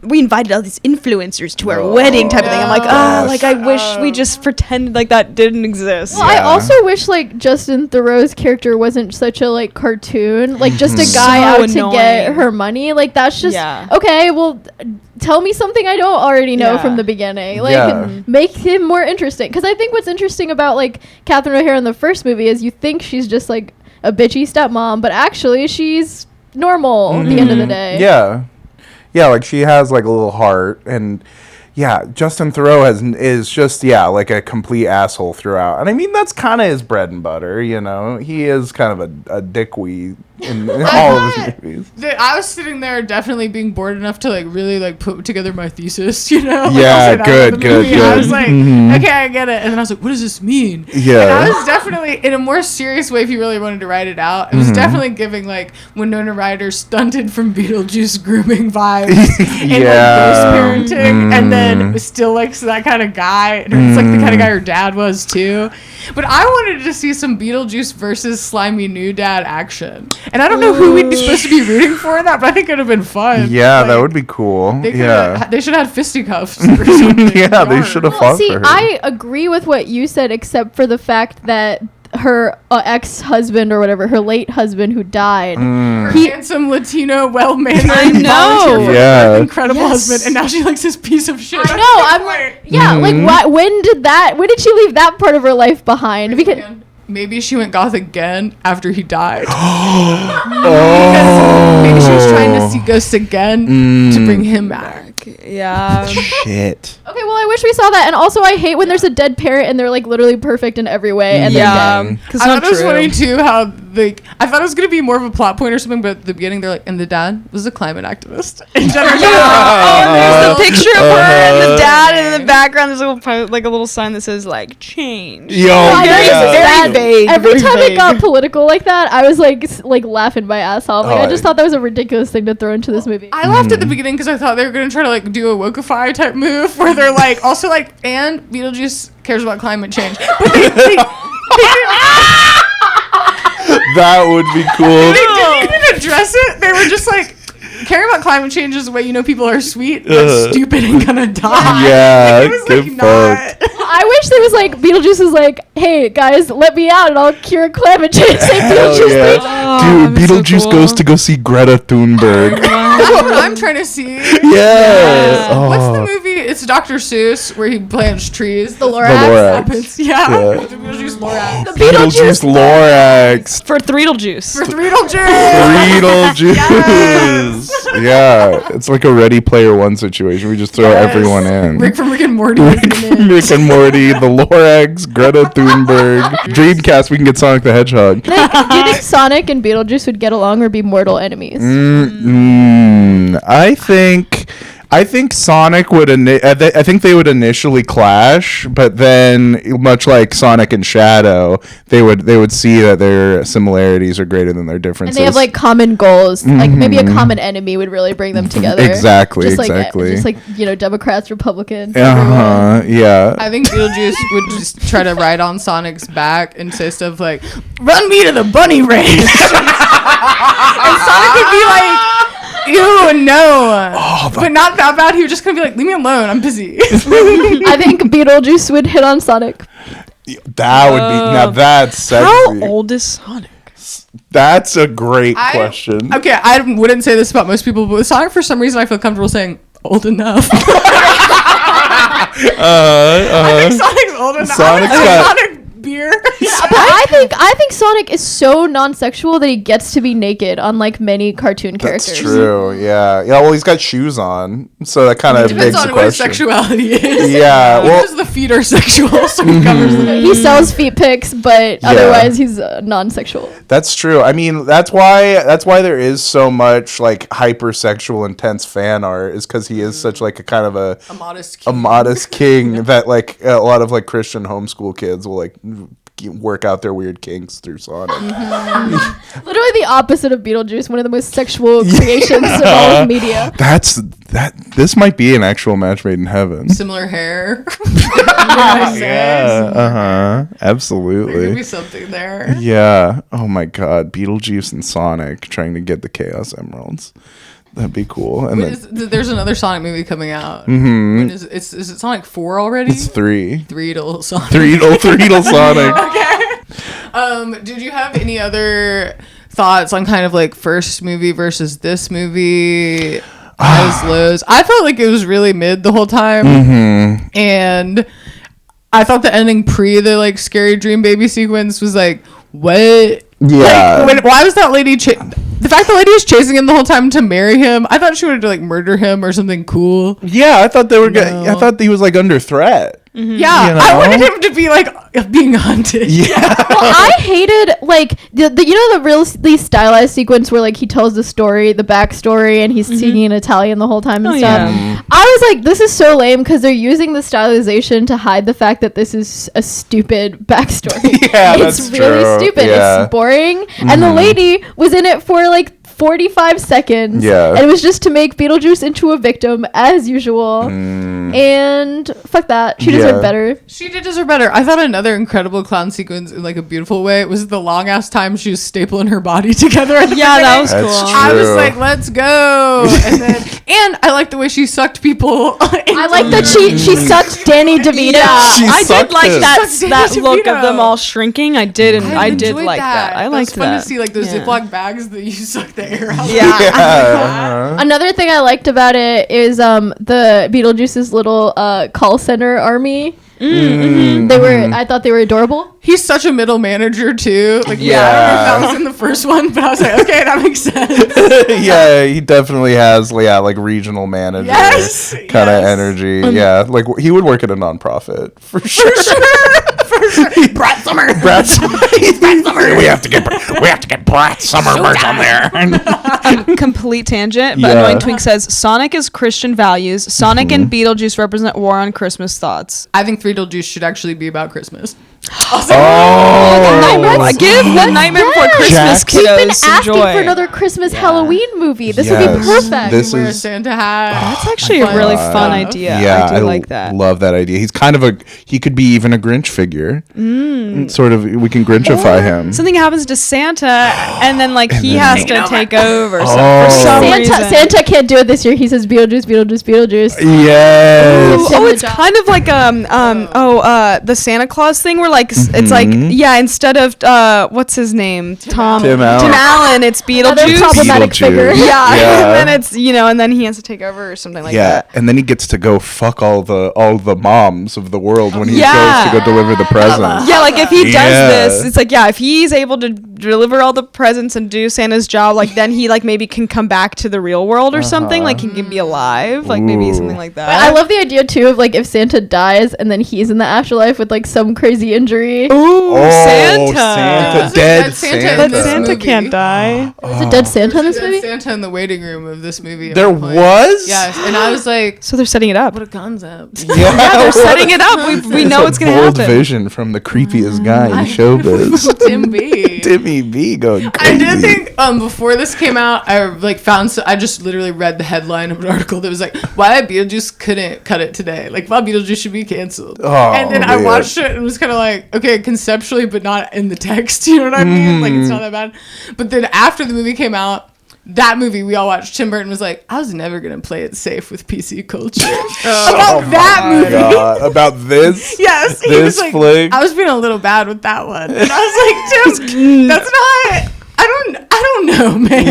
we invited all these influencers to our wedding type of thing. I'm like, like I wish we just pretended like that didn't exist. Well, I also wish like Justin Theroux's character wasn't such a like cartoon, like just a guy out to get her money. Like that's just okay. Well, tell me something I don't already know from the beginning. Like make him more interesting. Because I think what's interesting about like Catherine O'Hara in the first movie is you think she's just like a bitchy stepmom, but actually she's normal at the end of the day. Yeah, like she has like a little heart, and Justin Theroux is just like a complete asshole throughout. And I mean that's kind of his bread and butter, you know. He is kind of a dickweed in all of his movies. I was sitting there definitely being bored enough to like really like put together my thesis, you know? Yeah, good. I was like, okay, I get it. And then I was like, what does this mean? Yeah. And I was definitely, in a more serious way, if you really wanted to write it out, it was definitely giving like Winona Ryder stunted from Beetlejuice grooming vibes and like ghost parenting. and then still likes that kind of guy. And it's like the kind of guy her dad was too. But I wanted to see some Beetlejuice versus slimy new dad action. And I don't know who we'd be supposed to be rooting for in that, but I think it'd have been fun. Yeah, Like, that would be cool. they should have had fisticuffs or something. Yeah, they should have fought See, for her. I agree with what you said, except for the fact that her ex-husband or whatever, her late husband who died, Handsome Latino, well-mannered, I know. volunteer for Yeah. her incredible Yes. husband, and now she likes this piece of shit. I know. I'm like, yeah, like when did she leave that part of her life behind? Because Maybe she went goth again after he died. Oh. Maybe she was trying to see ghosts again to bring him back. Yeah. Shit. okay, well, I wish we saw that. And also, I hate when there's a dead parent and they're like literally perfect in every way, and they're dead. Because I thought it was funny too how I thought it was gonna be more of a plot point or something, but at the beginning they're like, and the dad was a climate activist. And Jennifer There's the picture of her and the dad, and in the background there's a little sign that says like change. Yo, I know, yeah. it's Very vague. Every very time it vague. got political like that, I was like laughing my ass off. Like, Oh, I just thought that was a ridiculous thing to throw into this movie. I laughed at the beginning because I thought they were gonna try to like do a wokeify type move where they're like also like, and Beetlejuice cares about climate change, but they That would be cool. didn't even address it. They were just like, caring about climate change is the way you know people are sweet but stupid and gonna die. Yeah, It was good like fuck. not. I wish there was like Beetlejuice was like, hey guys, let me out and I'll cure climate change. Like Hell Beetlejuice, yeah. like, Oh, Dude, that'd be so Beetlejuice cool. goes to go see Greta Thunberg. That's what I'm trying to see. Yeah. What's Oh. the movie? It's Dr. Seuss where he plants trees. the Lorax. Happens. Yeah. Yeah. The Beetlejuice Lorax. The Beetlejuice Lorax. For Threedlejuice. For Beetlejuice. Beetlejuice. Yeah, it's like a Ready Player One situation. We just throw everyone in. Rick from Rick and Morty. is in it. Rick and Morty, the Lorax, Greta Thunberg, Dreamcast. We can get Sonic the Hedgehog. Like, do you think Sonic and Beetlejuice would get along or be mortal enemies? I think Sonic would. I think they would initially clash, but then, much like Sonic and Shadow, they would see that their similarities are greater than their And differences. they have like common goals. Like maybe a common enemy would really bring them together. Exactly, Just exactly. Just like Democrats, Republicans. Yeah. I think Beetlejuice would just try to ride on Sonic's back and say stuff like, "Run me to the bunny ranch," and Sonic would be like, "Ew, no," but not that bad. He would just kind of be like, "Leave me alone, I'm busy." I think Beetlejuice would hit on Sonic. That would be now. That's sexy. How old is Sonic? That's a great question. Okay, I wouldn't say this about most people, but with Sonic, for some reason, I feel comfortable saying old enough. I think Sonic's old enough. Sonic's I think got- Sonic beer. But I think Sonic is so non-sexual that he gets to be naked, unlike many cartoon characters. That's true. Yeah. Yeah. Well, he's got shoes on, so that kind of Depends begs the on what his question. sexuality is. Yeah. Well, Because the feet are sexual, so he covers them. He sells feet pics, but otherwise he's non-sexual. that's true. I mean, that's why there is so much like hypersexual, intense fan art, is because he is such like a kind of a Modest modest king that like a lot of like Christian homeschool kids will like work out their weird kinks through Sonic. Literally the opposite of Beetlejuice, one of the most sexual creations of all of media. This might be an actual match made in heaven. Similar hair. There could Absolutely. be something there. Yeah. Oh my God, Beetlejuice and Sonic trying to get the Chaos Emeralds. That'd be cool. And There's another Sonic movie coming out. When is it Sonic 4 already? it's 3. Threedle Sonic. Threedle Sonic. Did you have any other thoughts on kind of like first movie versus this movie? Highs, lows. I felt like it was really mid the whole time. And I thought the ending pre the like scary dream baby sequence was like, what? Yeah. Like, why was that lady the fact the lady was chasing him the whole time to marry him? I thought she wanted to like murder him or something cool. Yeah, I thought they were. No. I thought he was like under threat. Yeah, You know? I wanted him to be like being hunted. Yeah. Well, I hated like the the really stylized sequence where like he tells the story, the backstory, and he's speaking in Italian the whole time and stuff. yeah. I was like, this is so lame because they're using the stylization to hide the fact that this is a stupid backstory. Yeah, it's that's really true. stupid. Yeah. It's boring, and the lady was in it for like 45 seconds. Yeah. And it was just to make Beetlejuice into a victim as usual. And fuck that. She deserved better. She did deserve better. I thought another incredible clown sequence in like a beautiful way was the long ass time she was stapling her body together. At the beginning. That was cool. I was like, let's go. And I like the way she sucked people. I like that she sucked Danny DeVito. Yeah, I did sucked like him. that look of them all shrinking. I did enjoyed like that. I liked that. It was fun to see like those Ziploc bags that you suck the air out. Yeah. Another thing I liked about it is the Beetlejuice's little call center army. I thought they were adorable. He's such a middle manager too. Like, I don't know if that was in the first one, but I was like, okay, that makes sense. Yeah, he definitely has like regional manager kind of energy. Yeah, like he would work at a nonprofit for sure. For sure. Brat Summer. We have to get Brat Summer on there. Complete tangent, but Annoying Twink says Sonic is Christian values. Sonic and Beetlejuice represent war on Christmas thoughts. I think Beetlejuice should actually be about Christmas. Give the Nightmare Before Christmas We've been kiddos asking joy. for another Christmas Halloween movie. This would be perfect. This Wear a is Santa hat. That's actually a really fun idea. Yeah, I do like that. Love that idea. He's kind of he could be even a Grinch figure. Sort of, we can Grinchify him. Something happens to Santa, and then he has to take over. Oh. For some reason. Santa can't do it this year. He says Beetlejuice, Beetlejuice, Beetlejuice. Yes. It's kind of like the Santa Claus thing where it's like instead of what's his name, Tim Allen. it's Another Beetlejuice. problematic figure. And then it's and then he has to take over or something like that. Yeah, and then he gets to go fuck all the moms of the world when he goes to go deliver the presents. Yeah, like if he does this, it's like if he's able to deliver all the presents and do Santa's job, then he maybe can come back to the real world or something. Like he can be alive, maybe something like that. I love the idea too of if Santa dies and then he's in the afterlife with some crazy injury. Ooh, Santa. Dead Santa. But Santa can't die. There's a dead Santa in this movie? Santa in the waiting room of this movie. There was? Yes, and I was like, so they're setting it up. what a concept. Yeah, They're setting it up. We know it's going to happen. Bold vision from the creepiest guy in showbiz. Tim B. Timmy B going crazy. I did think before this came out, I found I just literally read the headline of an article that was why Beetlejuice couldn't cut it today. Why Beetlejuice should be canceled. Oh, and then I watched it and was kind of okay, conceptually, but not in the text. You know what I mean? It's not that bad. But then after the movie came out, that movie we all watched, Tim Burton was I was never gonna play it safe with PC culture. About that movie. God. About this? Yes. He This was flick? I was being a little bad with that one. And I was Tim, that's not. I don't know, man.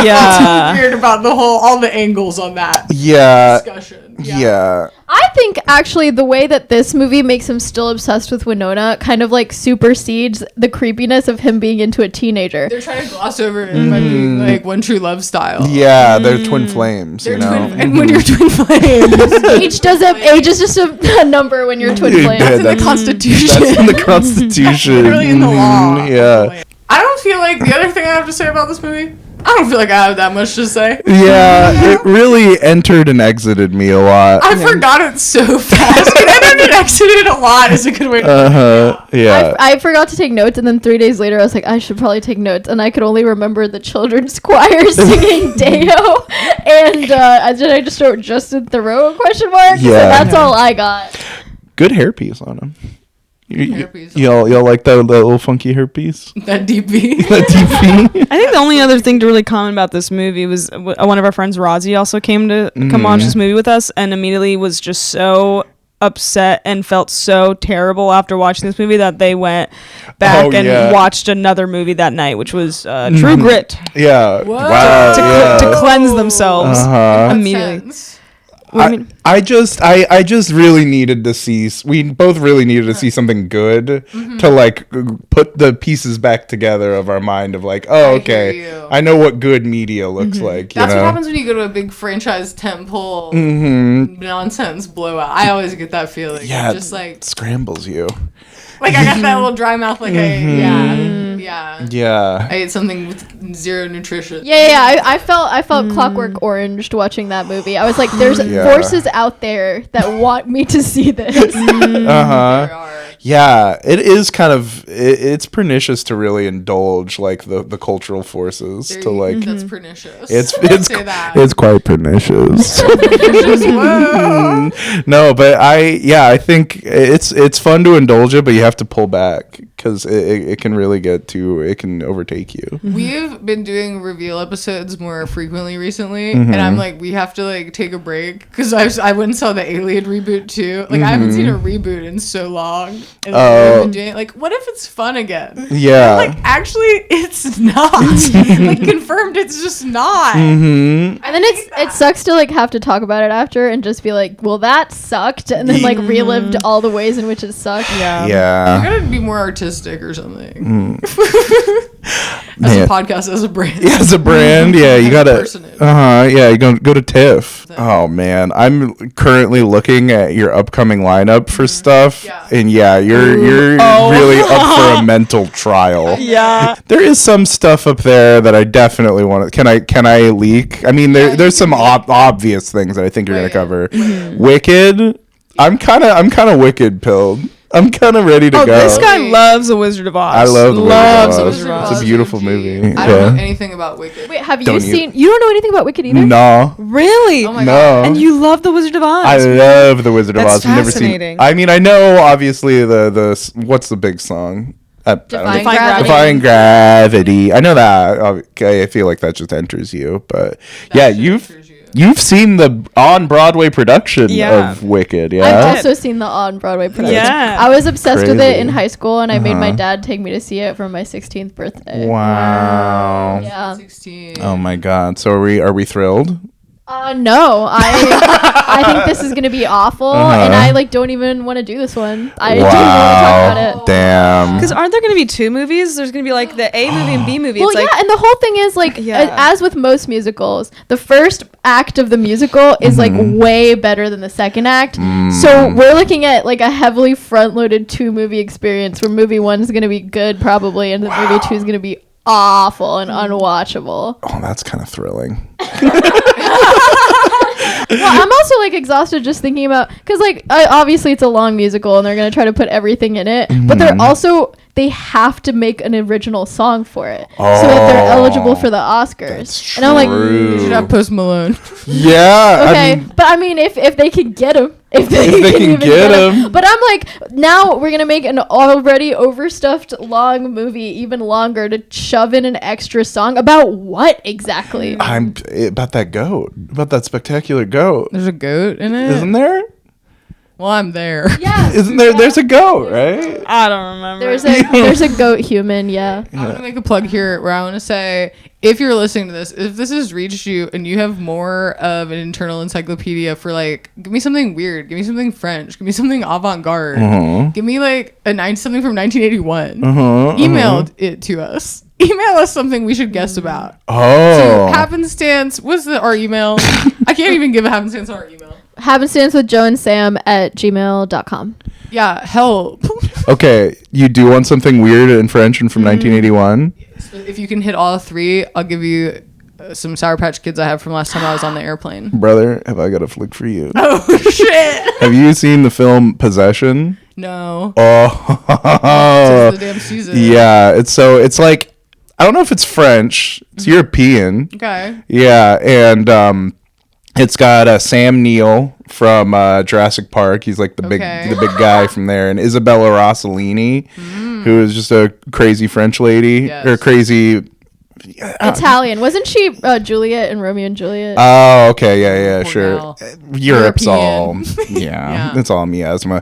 Yeah. I feel weird about all the angles on that discussion. Yeah. I think actually the way that this movie makes him still obsessed with Winona kind of supersedes the creepiness of him being into a teenager. They're trying to gloss over it by being One True Love style. Yeah, they're twin flames, and when you're twin flames, age is just a number when you're twin flames. Yeah, that's in the Constitution. That's in the Constitution. Literally in the law. Yeah. I don't feel the other thing I have to say about this movie, I don't feel like I have that much to say. Yeah, it really entered and exited me a lot. I forgot it so fast. It entered and exited a lot is a good way to Yeah. I forgot to take notes, and then 3 days later I was I should probably take notes, and I could only remember the children's choir singing Deo, and then I just wrote Justin Theroux ? Yeah. So that's all I got. Good hairpiece on him. Y'all like that little funky hairpiece? that deep V. That deep V? I think the only other thing to really comment about this movie was one of our friends, Rozzy, also came watch this movie with us, and immediately was just so upset and felt so terrible after watching this movie that they went back and watched another movie that night, which was True Grit. Yeah. Wow. To cleanse themselves immediately. I just really needed to see. We both really needed to see something good to put the pieces back together of our mind of okay, I know what good media looks like. That's what happens when you go to a big franchise tentpole nonsense blowout. I always get that feeling. Yeah, just it scrambles you. I got that little dry mouth. Yeah. I ate something with zero nutrition. Yeah. I felt Clockwork Orange watching that movie. I was there's forces out there that want me to see this. Yeah, it is kind of it's pernicious to really indulge like the cultural forces to like that's pernicious. it's say that. it's quite pernicious. Whoa. No, but I think it's fun to indulge it, but you have to pull back because it can really it can overtake you. We've been doing reveal episodes more frequently recently, and I'm like, we have to like take a break because I went and saw the Alien reboot too. Like I haven't seen a reboot in so long. And we've been doing, like, what if it's fun again? Yeah. And, like actually, it's not. Like confirmed, it's just not. And then it sucks to like have to talk about it after and just be like, well, that sucked, and then like relived all the ways in which it sucked. Yeah. You gotta be more artistic or something. As a podcast, as a brand. Yeah, as a brand, yeah, you gotta. Yeah, you go to TIFF. Oh man, I'm currently looking at your upcoming lineup for stuff, and you're really up for a mental trial. Yeah, there is some stuff up there that I definitely want to. Can I leak? I mean, there's some obvious things that I think you're gonna cover. Wicked. I'm kind of Wicked pilled. I'm kind of ready to go. This guy loves The Wizard of Oz. I love The Wizard of Oz. It's a beautiful movie. I don't know anything about Wicked. Wait, have you seen? You don't know anything about Wicked either? No. Really? Oh my God. And you love The Wizard of Oz. I love The Wizard of Oz. That's I've never seen. fascinating. I mean, I know obviously the what's the big song? Defying Gravity. Defying Gravity. I know that. Okay, I feel like that just enters you, but You've seen the on-Broadway production of Wicked, yeah? I've also seen the on-Broadway production. Yeah. I was obsessed with it in high school, and I made my dad take me to see it for my 16th birthday. Wow. Yeah. 16. Oh my God. So are we thrilled? No. I think this is gonna be awful, and I like don't even want to do this one. I don't even want to talk about it. Damn. Because aren't there going to be two movies? There's going to be like the A movie and B movie. Well, it's like, and the whole thing is like, as with most musicals, the first act of the musical is like way better than the second act. So we're looking at like a heavily front-loaded 2-movie experience where movie 1 is going to be good probably, and movie 2 is going to be awful and unwatchable. Oh, that's kind of thrilling. Well, I'm also like exhausted just thinking about, because like obviously it's a long musical and they're gonna try to put everything in it, but they have to make an original song for it so that they're eligible for the Oscars. And I'm like, you should have Post Malone. Yeah. Okay, I mean, but I mean, if they can get him, if they can even get him. But I'm like, now we're gonna make an already overstuffed long movie even longer to shove in an extra song about what exactly? I'm about that goat, about that spectacular goat. There's a goat in it? Isn't there? Well, I'm there. Yeah. Isn't there? There's a goat, right? I don't remember. There's a goat human, yeah. I'm going to make a plug here where I want to say, if you're listening to this, if this has reached you and you have more of an internal encyclopedia for like, give me something weird, give me something French, give me something avant-garde, give me like something from 1981, emailed it to us. Email us something we should guess about. Oh. So happenstance, what's our email? I can't even give a happenstance our email. Happenstance with Joe and Sam at gmail.com. Yeah, help. Okay, you do want something weird in French and from 1981? If you can hit all 3, I'll give you some Sour Patch Kids I have from last time I was on the airplane. Brother, have I got a flick for you? Oh, shit. Have you seen the film Possession? No. Oh. It's the damn season. Yeah, it's like, I don't know if it's French. It's European. Okay. Yeah, and it's got Sam Neill from Jurassic Park. He's like the big guy from there, and Isabella Rossellini, who is just a crazy French lady or crazy Italian. Wasn't she Juliet in Romeo and Juliet? Oh, okay, yeah, Poor sure. gal. Europe's all, it's all miasma.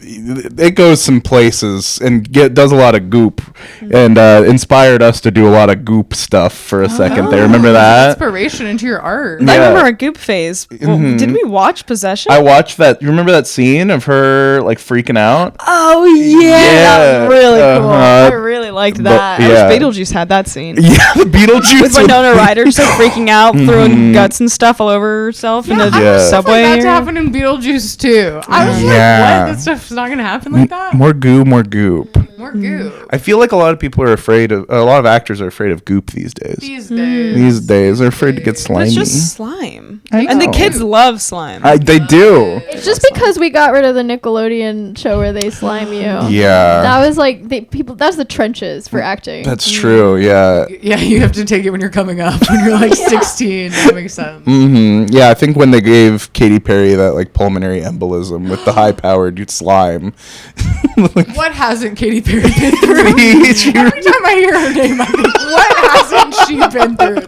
It goes some places and does a lot of goop, and inspired us to do a lot of goop stuff for a second. They remember that inspiration into your art. I remember a goop phase. Well, did we watch Possession? I watched that. You remember that scene of her like freaking out? Oh yeah, that was really cool. I really liked that. Yeah. I wish Beetlejuice had that scene. Yeah, the Beetlejuice with Winona Ryder just like freaking out, throwing guts and stuff all over herself in the subway. That to happen in Beetlejuice too. I was like, what? That stuff's not gonna happen like that. More goop. More goop. I feel like a lot of actors are afraid of goop these days. These days, they're afraid to get slimy. It's just slime. I And the know. kids love slime. They do. It's just because we got rid of the Nickelodeon show where they slime you. Yeah. That was like that's the trenches for acting. That's true. Yeah. Yeah, you have to take it when you're coming up. When you're like 16, that makes sense. Mm-hmm. Yeah, I think when they gave Katy Perry that like pulmonary embolism with the high-powered slime. What hasn't Katy Perry been through? Every time I hear her name, I think, what hasn't she been through?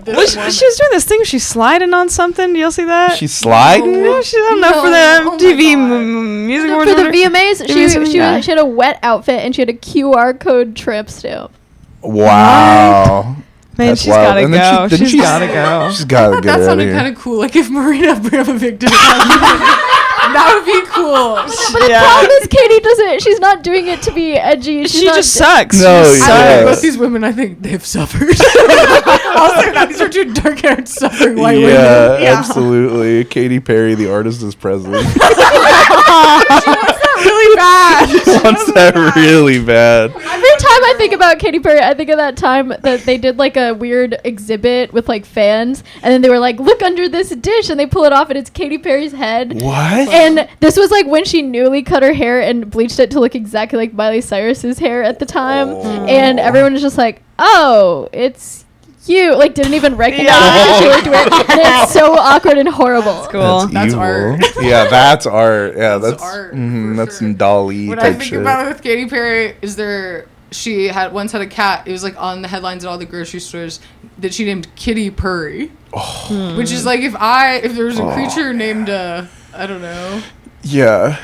She was doing this thing. She's sliding on something. Do y'all see that? She's sliding? Yeah, she don't know for the MTV music awards. For the VMAs, she had a wet outfit and she had a QR code tramp stamp. Wow. Man, That's she's wild. gotta And then go. She's gotta go. She's gotta get That out of sounded here. kind of cool. Like if Marina Abramovic did it. That would be cool. But the problem is Katie doesn't. She's not doing it to be edgy. She just sucks. No, She just yeah. Both these women, I think they've suffered. Also, these are two dark-haired, suffering white women. Yeah, absolutely. Katy Perry, the artist, is present. Really bad. Wants that really bad. Every time I think about Katy Perry, I think of that time that they did like a weird exhibit with like fans, and then they were like, "Look under this dish," and they pull it off, and it's Katy Perry's head. What? And this was like when she newly cut her hair and bleached it to look exactly like Miley Cyrus's hair at the time, and everyone was just like, "Oh, it's you!" Like didn't even recognize her because she looked weird, and it's so awkward and horrible. Cool. That's evil. art. Yeah, that's art. Yeah, that's art. that's For some Dali What type I think shit. about with Katy Perry is she once had a cat. It was like on the headlines at all the grocery stores that she named Kitty Purry, which is like if there was a creature named I don't know. Yeah.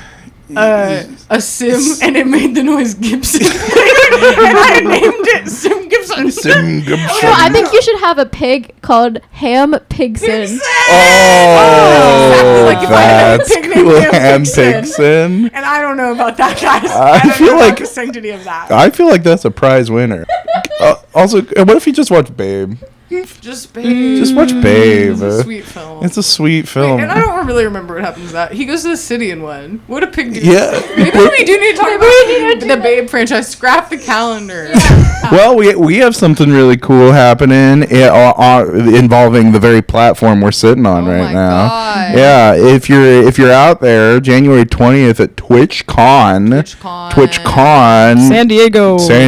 A Sim, and it made the noise Gibson. And I named it Sim Gibson. Sim Gibson. No, I think you should have a pig called Ham Pigson. Oh, Exactly like if I had a that's pig named cool. Ham Ham Pigson. Pigson. And I don't know about that, guys. I don't feel know about like- the sanctity of that. I feel like that's a prize winner. Also, what if you just watch Babe? Just Babe. Just watch Babe. It's a sweet film. It's a sweet film. And I don't really remember what happens to that. He goes to the city in one. What a pig do. Yeah. Maybe we do need to talk about the Babe franchise. Scrap the calendar. Well, we have something really cool happening involving the very platform we're sitting on Oh right my now. God. Yeah, if you're out there, January 20th at TwitchCon. San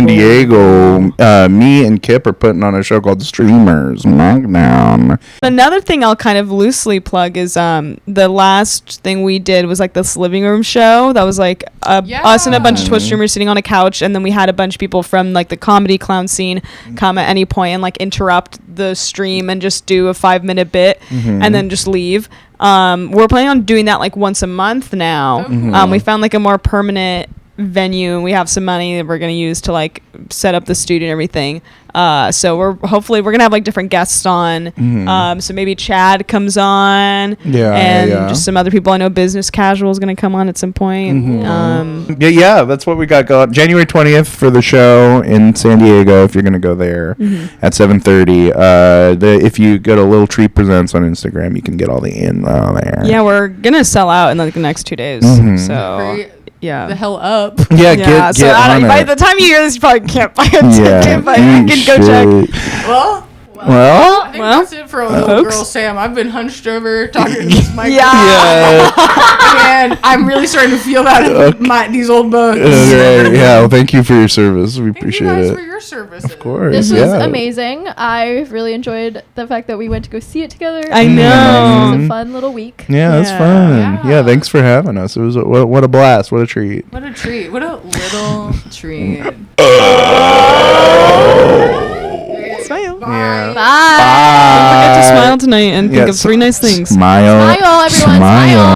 Diego. Me and Kip are putting on a show called Streamers Knockdown. Another thing I'll kind of loosely plug is the last thing we did was like this living room show that was like us and a bunch of Twitch streamers sitting on a couch, and then we had a bunch of people from like the comedy clown scene come at any point and like interrupt the stream and just do a 5-minute bit and then just leave. We're planning on doing that like once a month now. We found like a more permanent venue, and we have some money that we're going to use to like set up the studio and everything. So we're gonna have like different guests on. So maybe Chad comes on, and just some other people. I know Business Casual is gonna come on at some point. Yeah, that's what we got going. January 20th for the show in San Diego. If you're gonna go there at 7:30, if you go to Little Tree Presents on Instagram, you can get all the info there. Yeah, we're gonna sell out in like the next 2 days. So. Hurry Yeah. the hell up. Yeah, get so on by it. the time you hear this, you probably can't buy a ticket, but you can go check. Well, Well, I think that's it for a little folks. girl Sam. I've been hunched over talking to this mic. yeah. And I'm really starting to feel that in these old bones. Okay, yeah, well, thank you for your service. We Thank you appreciate guys it. for your services. Of course. This was yeah. amazing. I really enjoyed the fact that we went to go see it together. I It know. was a fun little week. Yeah, that's Yeah. fun. Yeah. Yeah, thanks for having us. It was what a blast. What a treat. What a treat. What a little treat. Smile. Yeah. Bye. Don't forget to smile tonight and think Yeah, of 3 nice things. Smile. Smile, everyone. Smile.